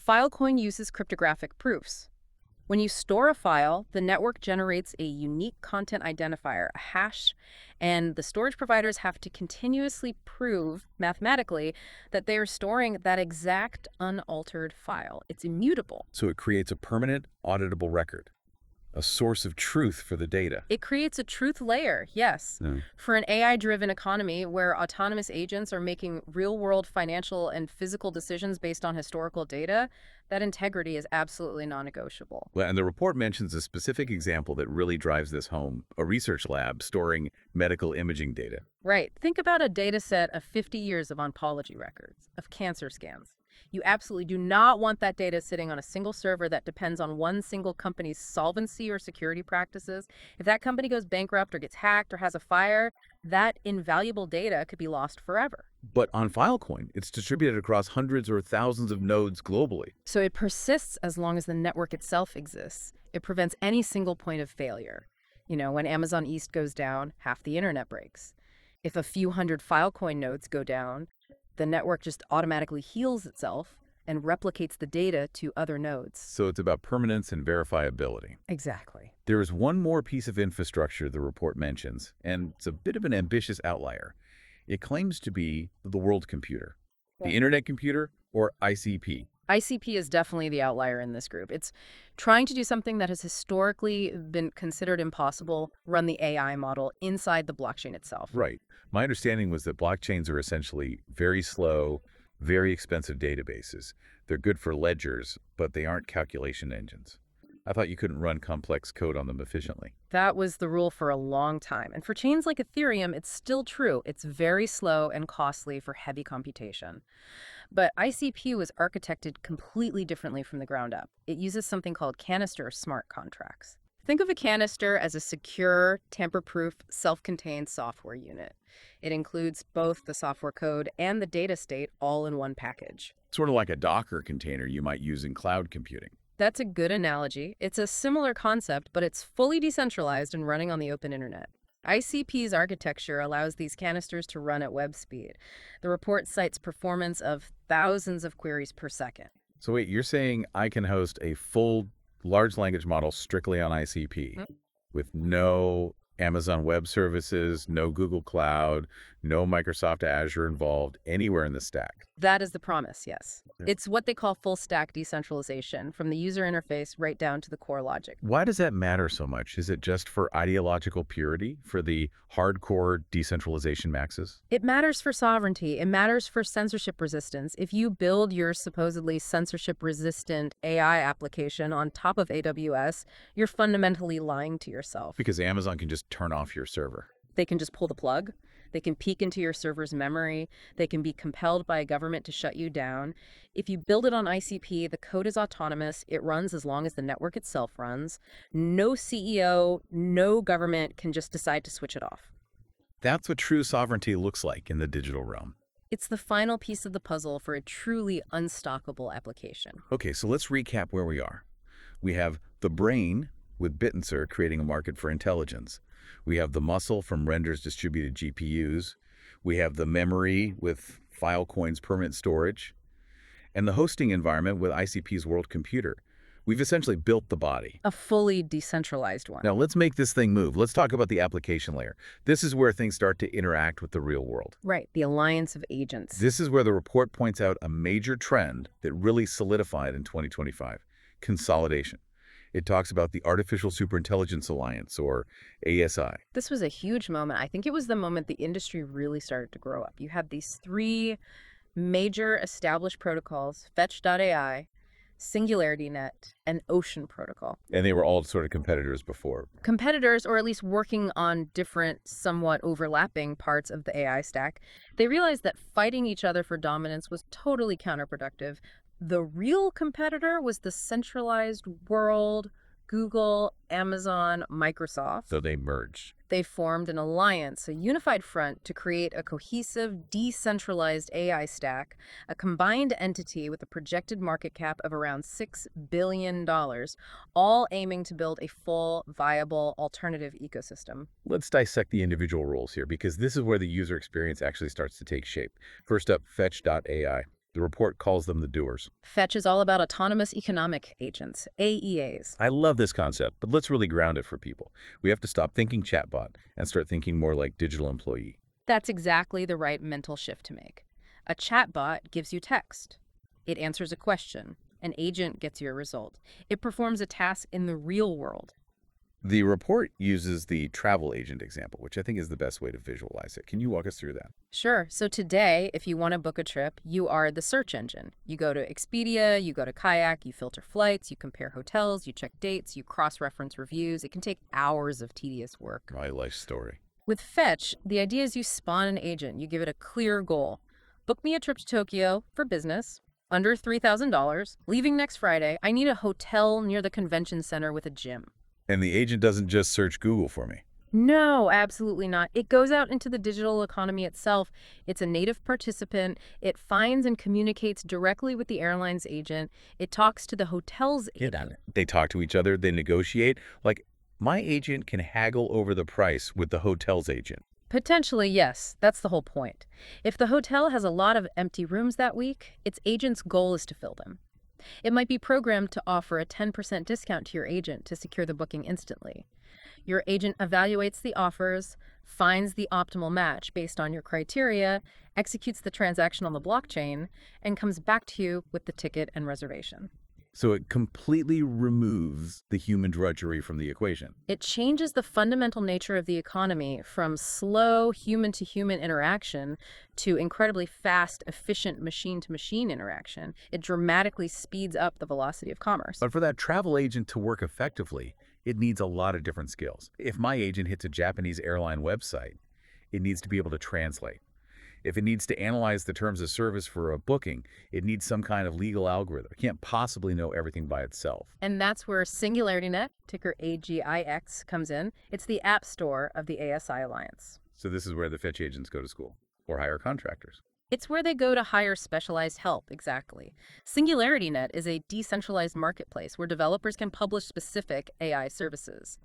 Filecoin uses cryptographic proofs. When you store a file, the network generates a unique content identifier, a hash, and the storage providers have to continuously prove mathematically that they are storing that exact unaltered file. It's immutable. So it creates a permanent, auditable record, a source of truth for the data. It creates a truth layer, yes. For an AI-driven economy where autonomous agents are making real-world financial and physical decisions based on historical data, that integrity is absolutely non-negotiable. Well, and the report mentions a specific example that really drives this home, a research lab storing medical imaging data. Right. Think about a data set of 50 years of oncology records, of cancer scans. You absolutely do not want that data sitting on a single server that depends on one single company's solvency or security practices. If that company goes bankrupt or gets hacked or has a fire, that invaluable data could be lost forever. But on Filecoin, it's distributed across hundreds or thousands of nodes globally. So it persists as long as the network itself exists. It prevents any single point of failure. When Amazon East goes down, half the internet breaks. If a few hundred Filecoin nodes go down, the network just automatically heals itself and replicates the data to other nodes. So it's about permanence and verifiability. Exactly. There is one more piece of infrastructure the report mentions, and it's a bit of an ambitious outlier. It claims to be the world computer, the Internet Computer, or ICP. ICP is definitely the outlier in this group. It's trying to do something that has historically been considered impossible, run the AI model inside the blockchain itself. Right. My understanding was that blockchains are essentially very slow, very expensive databases. They're good for ledgers, but they aren't calculation engines. I thought you couldn't run complex code on them efficiently. That was the rule for a long time. And for chains like Ethereum, it's still true. It's very slow and costly for heavy computation. But ICP was architected completely differently from the ground up. It uses something called canister smart contracts. Think of a canister as a secure, tamper-proof, self-contained software unit. It includes both the software code and the data state all in one package. Sort of like a Docker container you might use in cloud computing. That's a good analogy. It's a similar concept, but it's fully decentralized and running on the open internet. ICP's architecture allows these canisters to run at web speed. The report cites performance of thousands of queries per second. So wait, you're saying I can host a full large language model strictly on ICP with no Amazon Web Services, no Google Cloud, No Microsoft Azure involved anywhere in the stack. That is the promise, yes. It's what they call full stack decentralization, from the user interface right down to the core logic. Why does that matter so much? Is it just for ideological purity, for the hardcore decentralization maxes? It matters for sovereignty. It matters for censorship resistance. If you build your supposedly censorship-resistant AI application on top of AWS, you're fundamentally lying to yourself. Because Amazon can just turn off your server. They can just pull the plug. They can peek into your server's memory. They can be compelled by a government to shut you down. If you build it on ICP, the code is autonomous. It runs as long as the network itself runs. No CEO, no government can just decide to switch it off. That's what true sovereignty looks like in the digital realm. It's the final piece of the puzzle for a truly unstockable application. Okay, so let's recap where we are. We have the brain with Bittensor creating a market for intelligence. We have the muscle from Render's distributed GPUs. We have the memory with Filecoin's permanent storage. And the hosting environment with ICP's World Computer. We've essentially built the body. A fully decentralized one. Now let's make this thing move. Let's talk about the application layer. This is where things start to interact with the real world. Right, the alliance of agents. This is where the report points out a major trend that really solidified in 2025, consolidation. It talks about the Artificial Superintelligence Alliance, or ASI. This was a huge moment. I think it was the moment the industry really started to grow up. You had these three major established protocols, Fetch.ai, SingularityNet, and Ocean Protocol. And they were all sort of competitors before. Competitors, or at least working on different, somewhat overlapping parts of the AI stack. They realized that fighting each other for dominance was totally counterproductive. The real competitor was the centralized world, Google, Amazon, Microsoft. So they merged. They formed an alliance, a unified front, to create a cohesive, decentralized AI stack, a combined entity with a projected market cap of around $6 billion, all aiming to build a full, viable, alternative ecosystem. Let's dissect the individual roles here, because this is where the user experience actually starts to take shape. First up, Fetch.ai. The report calls them the doers. Fetch is all about autonomous economic agents, AEAs. I love this concept, but let's really ground it for people. We have to stop thinking chatbot and start thinking more like digital employee. That's exactly the right mental shift to make. A chatbot gives you text. It answers a question. An agent gets your result. It performs a task in the real world. The report uses the travel agent example, which I think is the best way to visualize it. Can you walk us through that? Sure. So today, if you want to book a trip, you are the search engine. You go to Expedia, you go to Kayak, you filter flights, you compare hotels, you check dates, you cross-reference reviews. It can take hours of tedious work. My life story. With Fetch, the idea is you spawn an agent. You give it a clear goal. Book me a trip to Tokyo for business, under $3,000, leaving next Friday. I need a hotel near the convention center with a gym. And the agent doesn't just search Google for me. No, absolutely not. It goes out into the digital economy itself. It's a native participant. It finds and communicates directly with the airline's agent. It talks to the hotel's agent. They talk to each other. They negotiate. Like, my agent can haggle over the price with the hotel's agent. Potentially, yes. That's the whole point. If the hotel has a lot of empty rooms that week, its agent's goal is to fill them. It might be programmed to offer a 10% discount to your agent to secure the booking instantly. Your agent evaluates the offers, finds the optimal match based on your criteria, executes the transaction on the blockchain, and comes back to you with the ticket and reservation. So it completely removes the human drudgery from the equation. It changes the fundamental nature of the economy from slow human-to-human interaction to incredibly fast, efficient machine-to-machine interaction. It dramatically speeds up the velocity of commerce. But for that travel agent to work effectively, it needs a lot of different skills. If my agent hits a Japanese airline website, it needs to be able to translate. If it needs to analyze the terms of service for a booking, it needs some kind of legal algorithm. It can't possibly know everything by itself. And that's where SingularityNet, ticker AGIX, comes in. It's the app store of the ASI Alliance. So this is where the Fetch agents go to school or hire contractors. It's where they go to hire specialized help, exactly. SingularityNet is a decentralized marketplace where developers can publish specific AI services.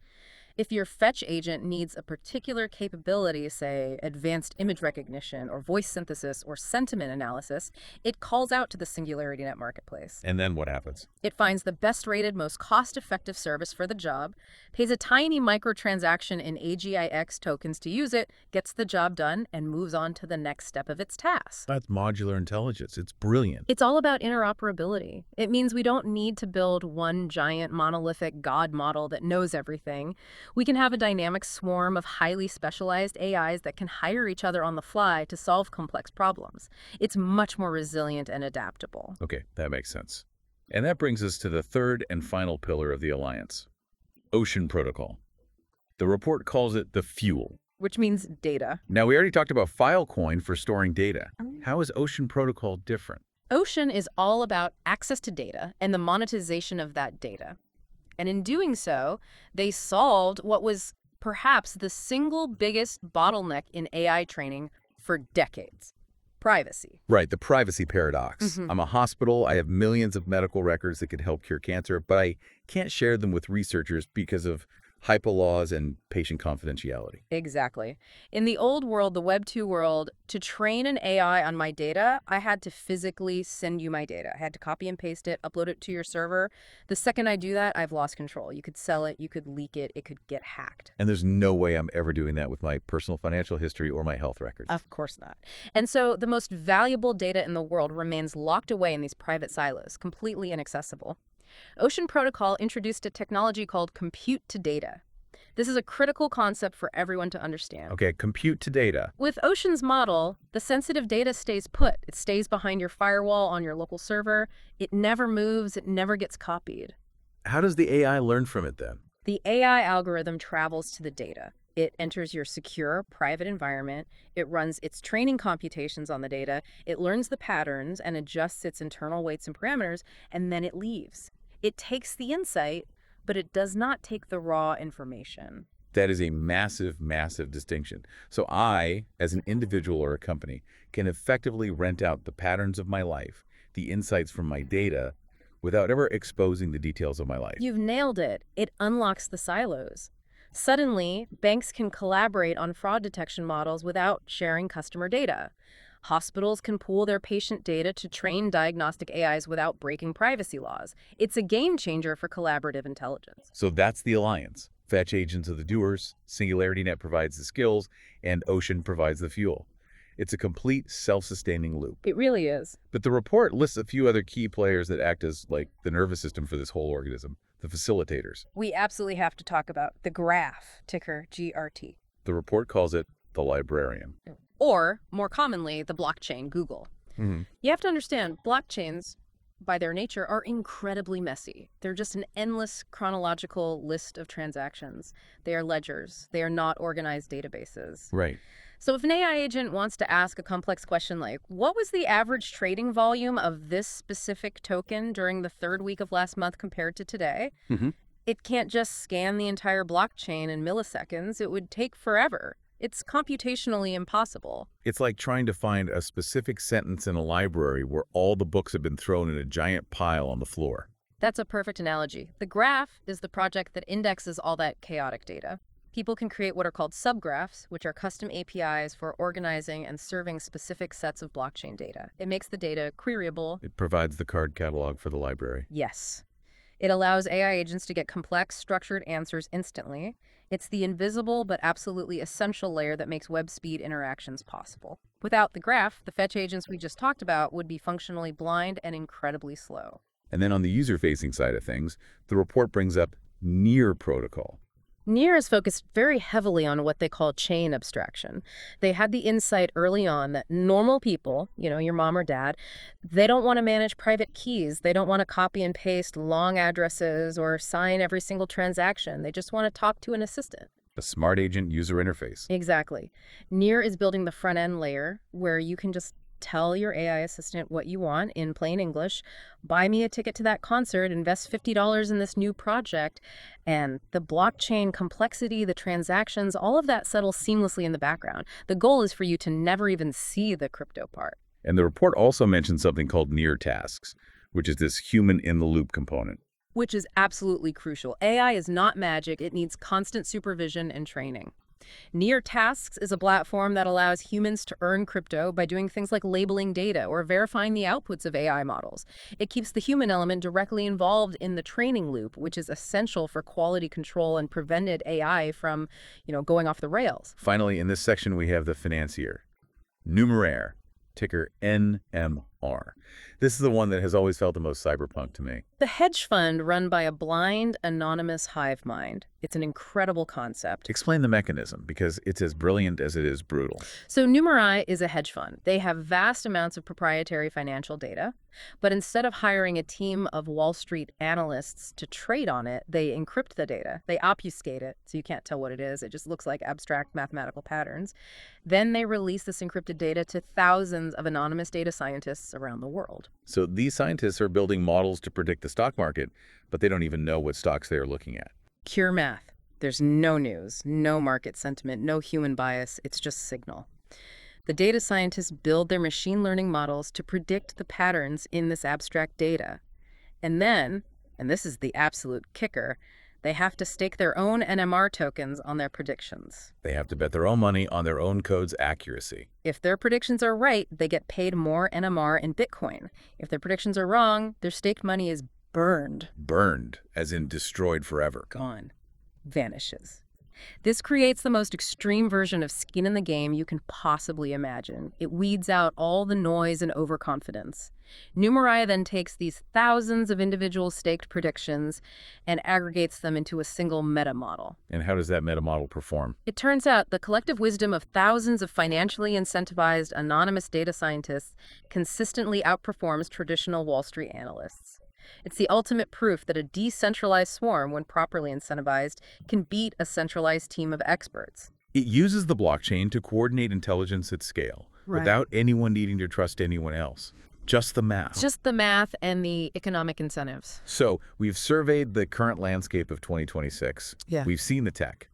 If your Fetch agent needs a particular capability, say advanced image recognition or voice synthesis or sentiment analysis, it calls out to the SingularityNet marketplace. And then what happens? It finds the best rated, most cost-effective service for the job, pays a tiny microtransaction in AGIX tokens to use it, gets the job done, and moves on to the next step of its task. That's modular intelligence. It's brilliant. It's all about interoperability. It means we don't need to build one giant monolithic God model that knows everything. We can have a dynamic swarm of highly specialized AIs that can hire each other on the fly to solve complex problems. It's much more resilient and adaptable. Okay, that makes sense. And that brings us to the third and final pillar of the alliance, Ocean Protocol. The report calls it the fuel. Which means data. Now, we already talked about Filecoin for storing data. How is Ocean Protocol different? Ocean is all about access to data and the monetization of that data. And in doing so, they solved what was perhaps the single biggest bottleneck in AI training for decades: privacy. Right, the privacy paradox. I'm a hospital, I have millions of medical records that could help cure cancer, but I can't share them with researchers because of HIPAA laws and patient confidentiality. Exactly. In the old world, the Web 2 world, to train an AI on my data, I had to physically send you my data. I had to copy and paste it, upload it to your server. The second I do that, I've lost control. You could sell it, you could leak it, it could get hacked. And there's no way I'm ever doing that with my personal financial history or my health records. Of course not. And so the most valuable data in the world remains locked away in these private silos, completely inaccessible. Ocean Protocol introduced a technology called compute to data. This is a critical concept for everyone to understand. Okay, compute to data. With Ocean's model, the sensitive data stays put. It stays behind your firewall on your local server. It never moves. It never gets copied. How does the AI learn from it then? The AI algorithm travels to the data. It enters your secure, private environment. It runs its training computations on the data. It learns the patterns and adjusts its internal weights and parameters, and then it leaves. It takes the insight, but it does not take the raw information. That is a massive, massive distinction. So I, as an individual or a company, can effectively rent out the patterns of my life, the insights from my data, without ever exposing the details of my life. You've nailed it. It unlocks the silos. Suddenly, banks can collaborate on fraud detection models without sharing customer data. Hospitals can pool their patient data to train diagnostic AIs without breaking privacy laws. It's a game changer for collaborative intelligence. So that's the alliance. Fetch agents are the doers, SingularityNet provides the skills, and Ocean provides the fuel. It's a complete self-sustaining loop. It really is. But the report lists a few other key players that act as like the nervous system for this whole organism, the facilitators. We absolutely have to talk about the graph, ticker GRT. The report calls it the librarian. Or, more commonly, the blockchain, Google. You have to understand, blockchains, by their nature, are incredibly messy. They're just an endless chronological list of transactions. They are ledgers. They are not organized databases. Right. So if an AI agent wants to ask a complex question like, what was the average trading volume of this specific token during the third week of last month compared to today? It can't just scan the entire blockchain in milliseconds. It would take forever. It's computationally impossible. It's like trying to find a specific sentence in a library where all the books have been thrown in a giant pile on the floor. That's a perfect analogy. The graph is the project that indexes all that chaotic data. People can create what are called subgraphs, which are custom APIs for organizing and serving specific sets of blockchain data. It makes the data queryable. It provides the card catalog for the library. Yes. It allows AI agents to get complex, structured answers instantly. It's the invisible but absolutely essential layer that makes web speed interactions possible. Without the graph, the fetch agents we just talked about would be functionally blind and incredibly slow. And then on the user-facing side of things, the report brings up Near Protocol. Near is focused very heavily on what they call chain abstraction. They had the insight early on that normal people, your mom or dad, they don't want to manage private keys. They don't want to copy and paste long addresses or sign every single transaction. They just want to talk to an assistant. A smart agent user interface. Exactly. Near is building the front-end layer where you can just tell your AI assistant what you want in plain English, buy me a ticket to that concert, invest $50 in this new project, and the blockchain complexity, the transactions, all of that settles seamlessly in the background. The goal is for you to never even see the crypto part. And the report also mentions something called near tasks, which is this human-in-the-loop component. Which is absolutely crucial. AI is not magic. It needs constant supervision and training. Near Tasks is a platform that allows humans to earn crypto by doing things like labeling data or verifying the outputs of AI models. It keeps the human element directly involved in the training loop, which is essential for quality control and prevented AI from, going off the rails. Finally, in this section, we have the financier, Numeraire, ticker NMR. This is the one that has always felt the most cyberpunk to me. The hedge fund run by a blind, anonymous hive mind. It's an incredible concept. Explain the mechanism, because it's as brilliant as it is brutal. So Numeraire is a hedge fund. They have vast amounts of proprietary financial data, but instead of hiring a team of Wall Street analysts to trade on it, they encrypt the data. They obfuscate it, so you can't tell what it is. It just looks like abstract mathematical patterns. Then they release this encrypted data to thousands of anonymous data scientists around the world. So these scientists are building models to predict the stock market, but they don't even know what stocks they are looking at. Pure math. There's no news, no market sentiment, no human bias. It's just signal. The data scientists build their machine learning models to predict the patterns in this abstract data. And then, and this is the absolute kicker, they have to stake their own NMR tokens on their predictions. They have to bet their own money on their own code's accuracy. If their predictions are right, they get paid more NMR in Bitcoin. If their predictions are wrong, their staked money is burned. Burned, as in destroyed forever. Gone. Vanishes. This creates the most extreme version of skin in the game you can possibly imagine. It weeds out all the noise and overconfidence. Numeraire then takes these thousands of individual staked predictions and aggregates them into a single meta model. And how does that meta model perform? It turns out the collective wisdom of thousands of financially incentivized anonymous data scientists consistently outperforms traditional Wall Street analysts. It's the ultimate proof that a decentralized swarm, when properly incentivized, can beat a centralized team of experts. It uses the blockchain to coordinate intelligence at scale, without anyone needing to trust anyone else. Just the math. Just the math and the economic incentives. So we've surveyed the current landscape of 2026. Yeah. We've seen the tech.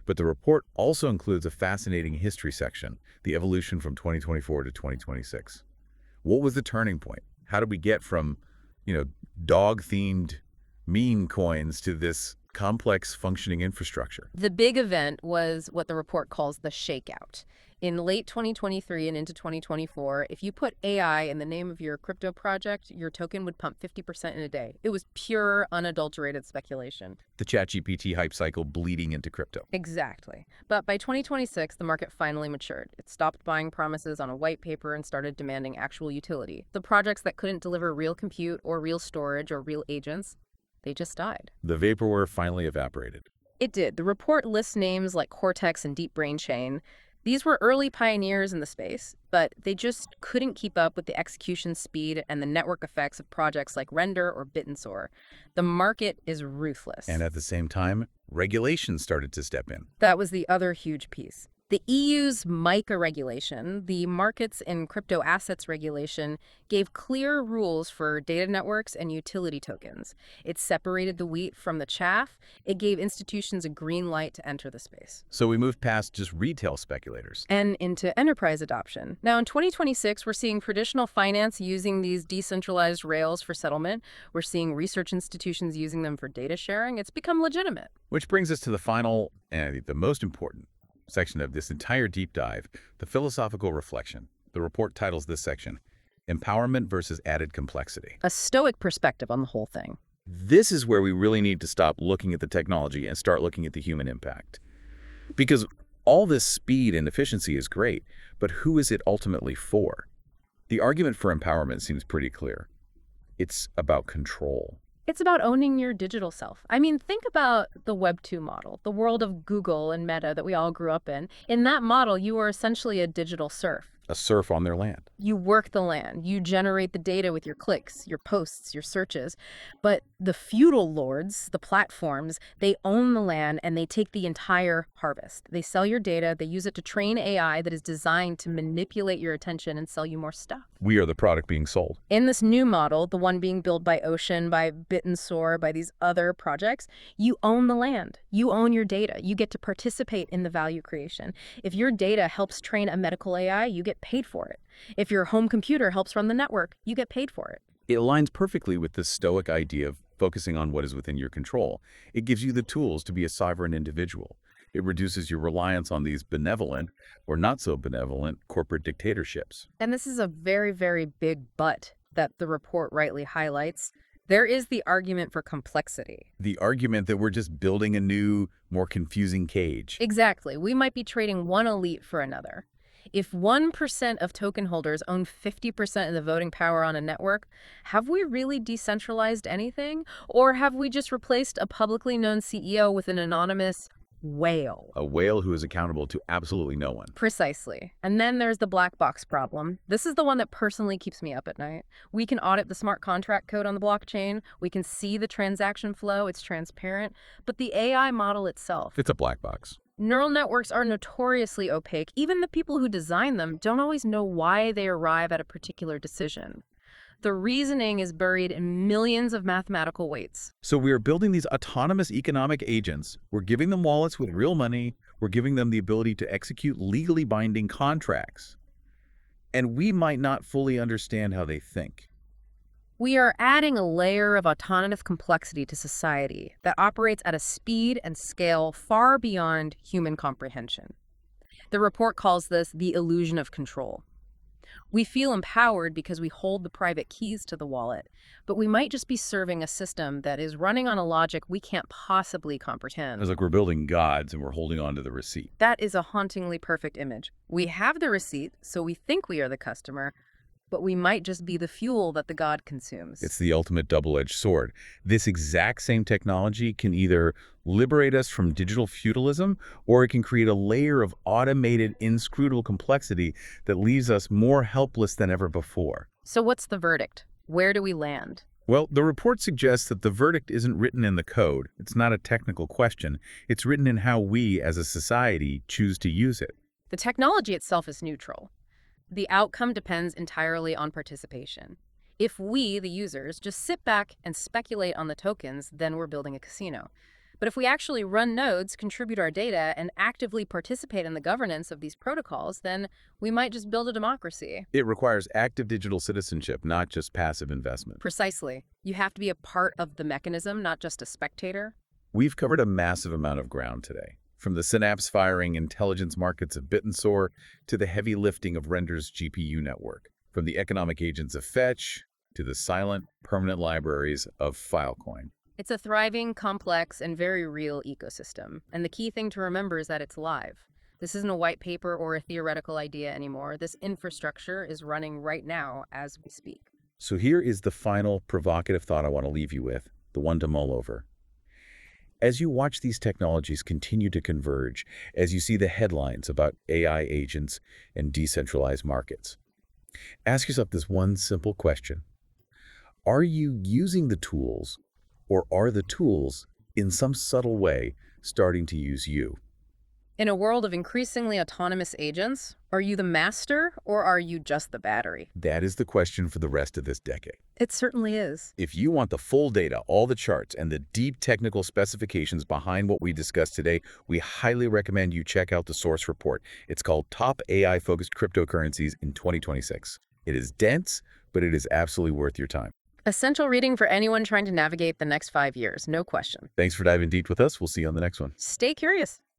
But the report also includes a fascinating history section, the evolution from 2024 to 2026. What was the turning point? How did we get from dog-themed meme coins to this complex functioning infrastructure? The big event was what the report calls the shakeout. In late 2023 and into 2024, if you put AI in the name of your crypto project, your token would pump 50% in a day. It was pure, unadulterated speculation. The ChatGPT hype cycle bleeding into crypto. Exactly. But by 2026, the market finally matured. It stopped buying promises on a white paper and started demanding actual utility. The projects that couldn't deliver real compute or real storage or real agents, they just died. The vaporware finally evaporated. It did. The report lists names like Cortex and Deep Brain Chain. These were early pioneers in the space, but they just couldn't keep up with the execution speed and the network effects of projects like Render or Bittensor. The market is ruthless. And at the same time, regulation started to step in. That was the other huge piece. The EU's MiCA regulation, the Markets in Crypto Assets regulation, gave clear rules for data networks and utility tokens. It separated the wheat from the chaff. It gave institutions a green light to enter the space. So we moved past just retail speculators. And into enterprise adoption. Now, in 2026, we're seeing traditional finance using these decentralized rails for settlement. We're seeing research institutions using them for data sharing. It's become legitimate. Which brings us to the final and the most important section of this entire deep dive, the philosophical reflection. The report titles this section, Empowerment versus Added Complexity. A Stoic perspective on the whole thing. This is where we really need to stop looking at the technology and start looking at the human impact. Because all this speed and efficiency is great, but who is it ultimately for? The argument for empowerment seems pretty clear. It's about control. It's about owning your digital self. I mean, think about the Web 2 model, the world of Google and Meta that we all grew up in. In that model, you are essentially a digital serf. A serf on their land. You work the land. You generate the data with your clicks, your posts, your searches. But the feudal lords, the platforms, they own the land and they take the entire harvest. They sell your data. They use it to train AI that is designed to manipulate your attention and sell you more stuff. We are the product being sold. In this new model, the one being built by Ocean, by Bittensor, by these other projects, you own the land. You own your data. You get to participate in the value creation. If your data helps train a medical AI, you get paid for it. If your home computer helps run the network, you get paid for it. It aligns perfectly with the Stoic idea of focusing on what is within your control. It gives you the tools to be a sovereign individual. It reduces your reliance on these benevolent or not so benevolent corporate dictatorships. And this is a very, very big but that the report rightly highlights. There is the argument for complexity. The argument that we're just building a new, more confusing cage. Exactly. We might be trading one elite for another. If 1% of token holders own 50% of the voting power on a network, have we really decentralized anything? Or have we just replaced a publicly known CEO with an anonymous whale? A whale who is accountable to absolutely no one. Precisely. And then there's the black box problem. This is the one that personally keeps me up at night. We can audit the smart contract code on the blockchain. We can see the transaction flow. It's transparent. But the AI model itself, It's a black box. neural networks are notoriously opaque. Even the people who design them don't always know why they arrive at a particular decision. The reasoning is buried in millions of mathematical weights. So we are building these autonomous economic agents. We're giving them wallets with real money. We're giving them the ability to execute legally binding contracts. And we might not fully understand how they think. We are adding a layer of autonomous complexity to society that operates at a speed and scale far beyond human comprehension. The report calls this the illusion of control. We feel empowered because we hold the private keys to the wallet, but we might just be serving a system that is running on a logic we can't possibly comprehend. It's like we're building gods and we're holding on to the receipt. That is a hauntingly perfect image. We have the receipt, so we think we are the customer, but we might just be the fuel that the god consumes. It's the ultimate double-edged sword. This exact same technology can either liberate us from digital feudalism, or it can create a layer of automated, inscrutable complexity that leaves us more helpless than ever before. So what's the verdict? Where do we land? Well, the report suggests that the verdict isn't written in the code. It's not a technical question. It's written in how we, as a society, choose to use it. The technology itself is neutral. The outcome depends entirely on participation. If we, the users, just sit back and speculate on the tokens, then we're building a casino. But if we actually run nodes, contribute our data, and actively participate in the governance of these protocols, then we might just build a democracy. It requires active digital citizenship, not just passive investment. Precisely. You have to be a part of the mechanism, not just a spectator. We've covered a massive amount of ground today. From the synapse-firing intelligence markets of Bittensor to the heavy lifting of Render's GPU network. From the economic agents of Fetch to the silent, permanent libraries of Filecoin. It's a thriving, complex, and very real ecosystem. And the key thing to remember is that it's live. This isn't a white paper or a theoretical idea anymore. This infrastructure is running right now as we speak. So here is the final provocative thought I want to leave you with, the one to mull over. As you watch these technologies continue to converge, as you see the headlines about AI agents and decentralized markets, ask yourself this one simple question. Are you using the tools, or are the tools, in some subtle way, starting to use you? In a world of increasingly autonomous agents, are you the master or are you just the battery? That is the question for the rest of this decade. It certainly is. If you want the full data, all the charts, and the deep technical specifications behind what we discussed today, we highly recommend you check out the source report. It's called Top AI-Focused Cryptocurrencies in 2026. It is dense, but it is absolutely worth your time. Essential reading for anyone trying to navigate the next 5 years, no question. Thanks for diving deep with us. We'll see you on the next one. Stay curious.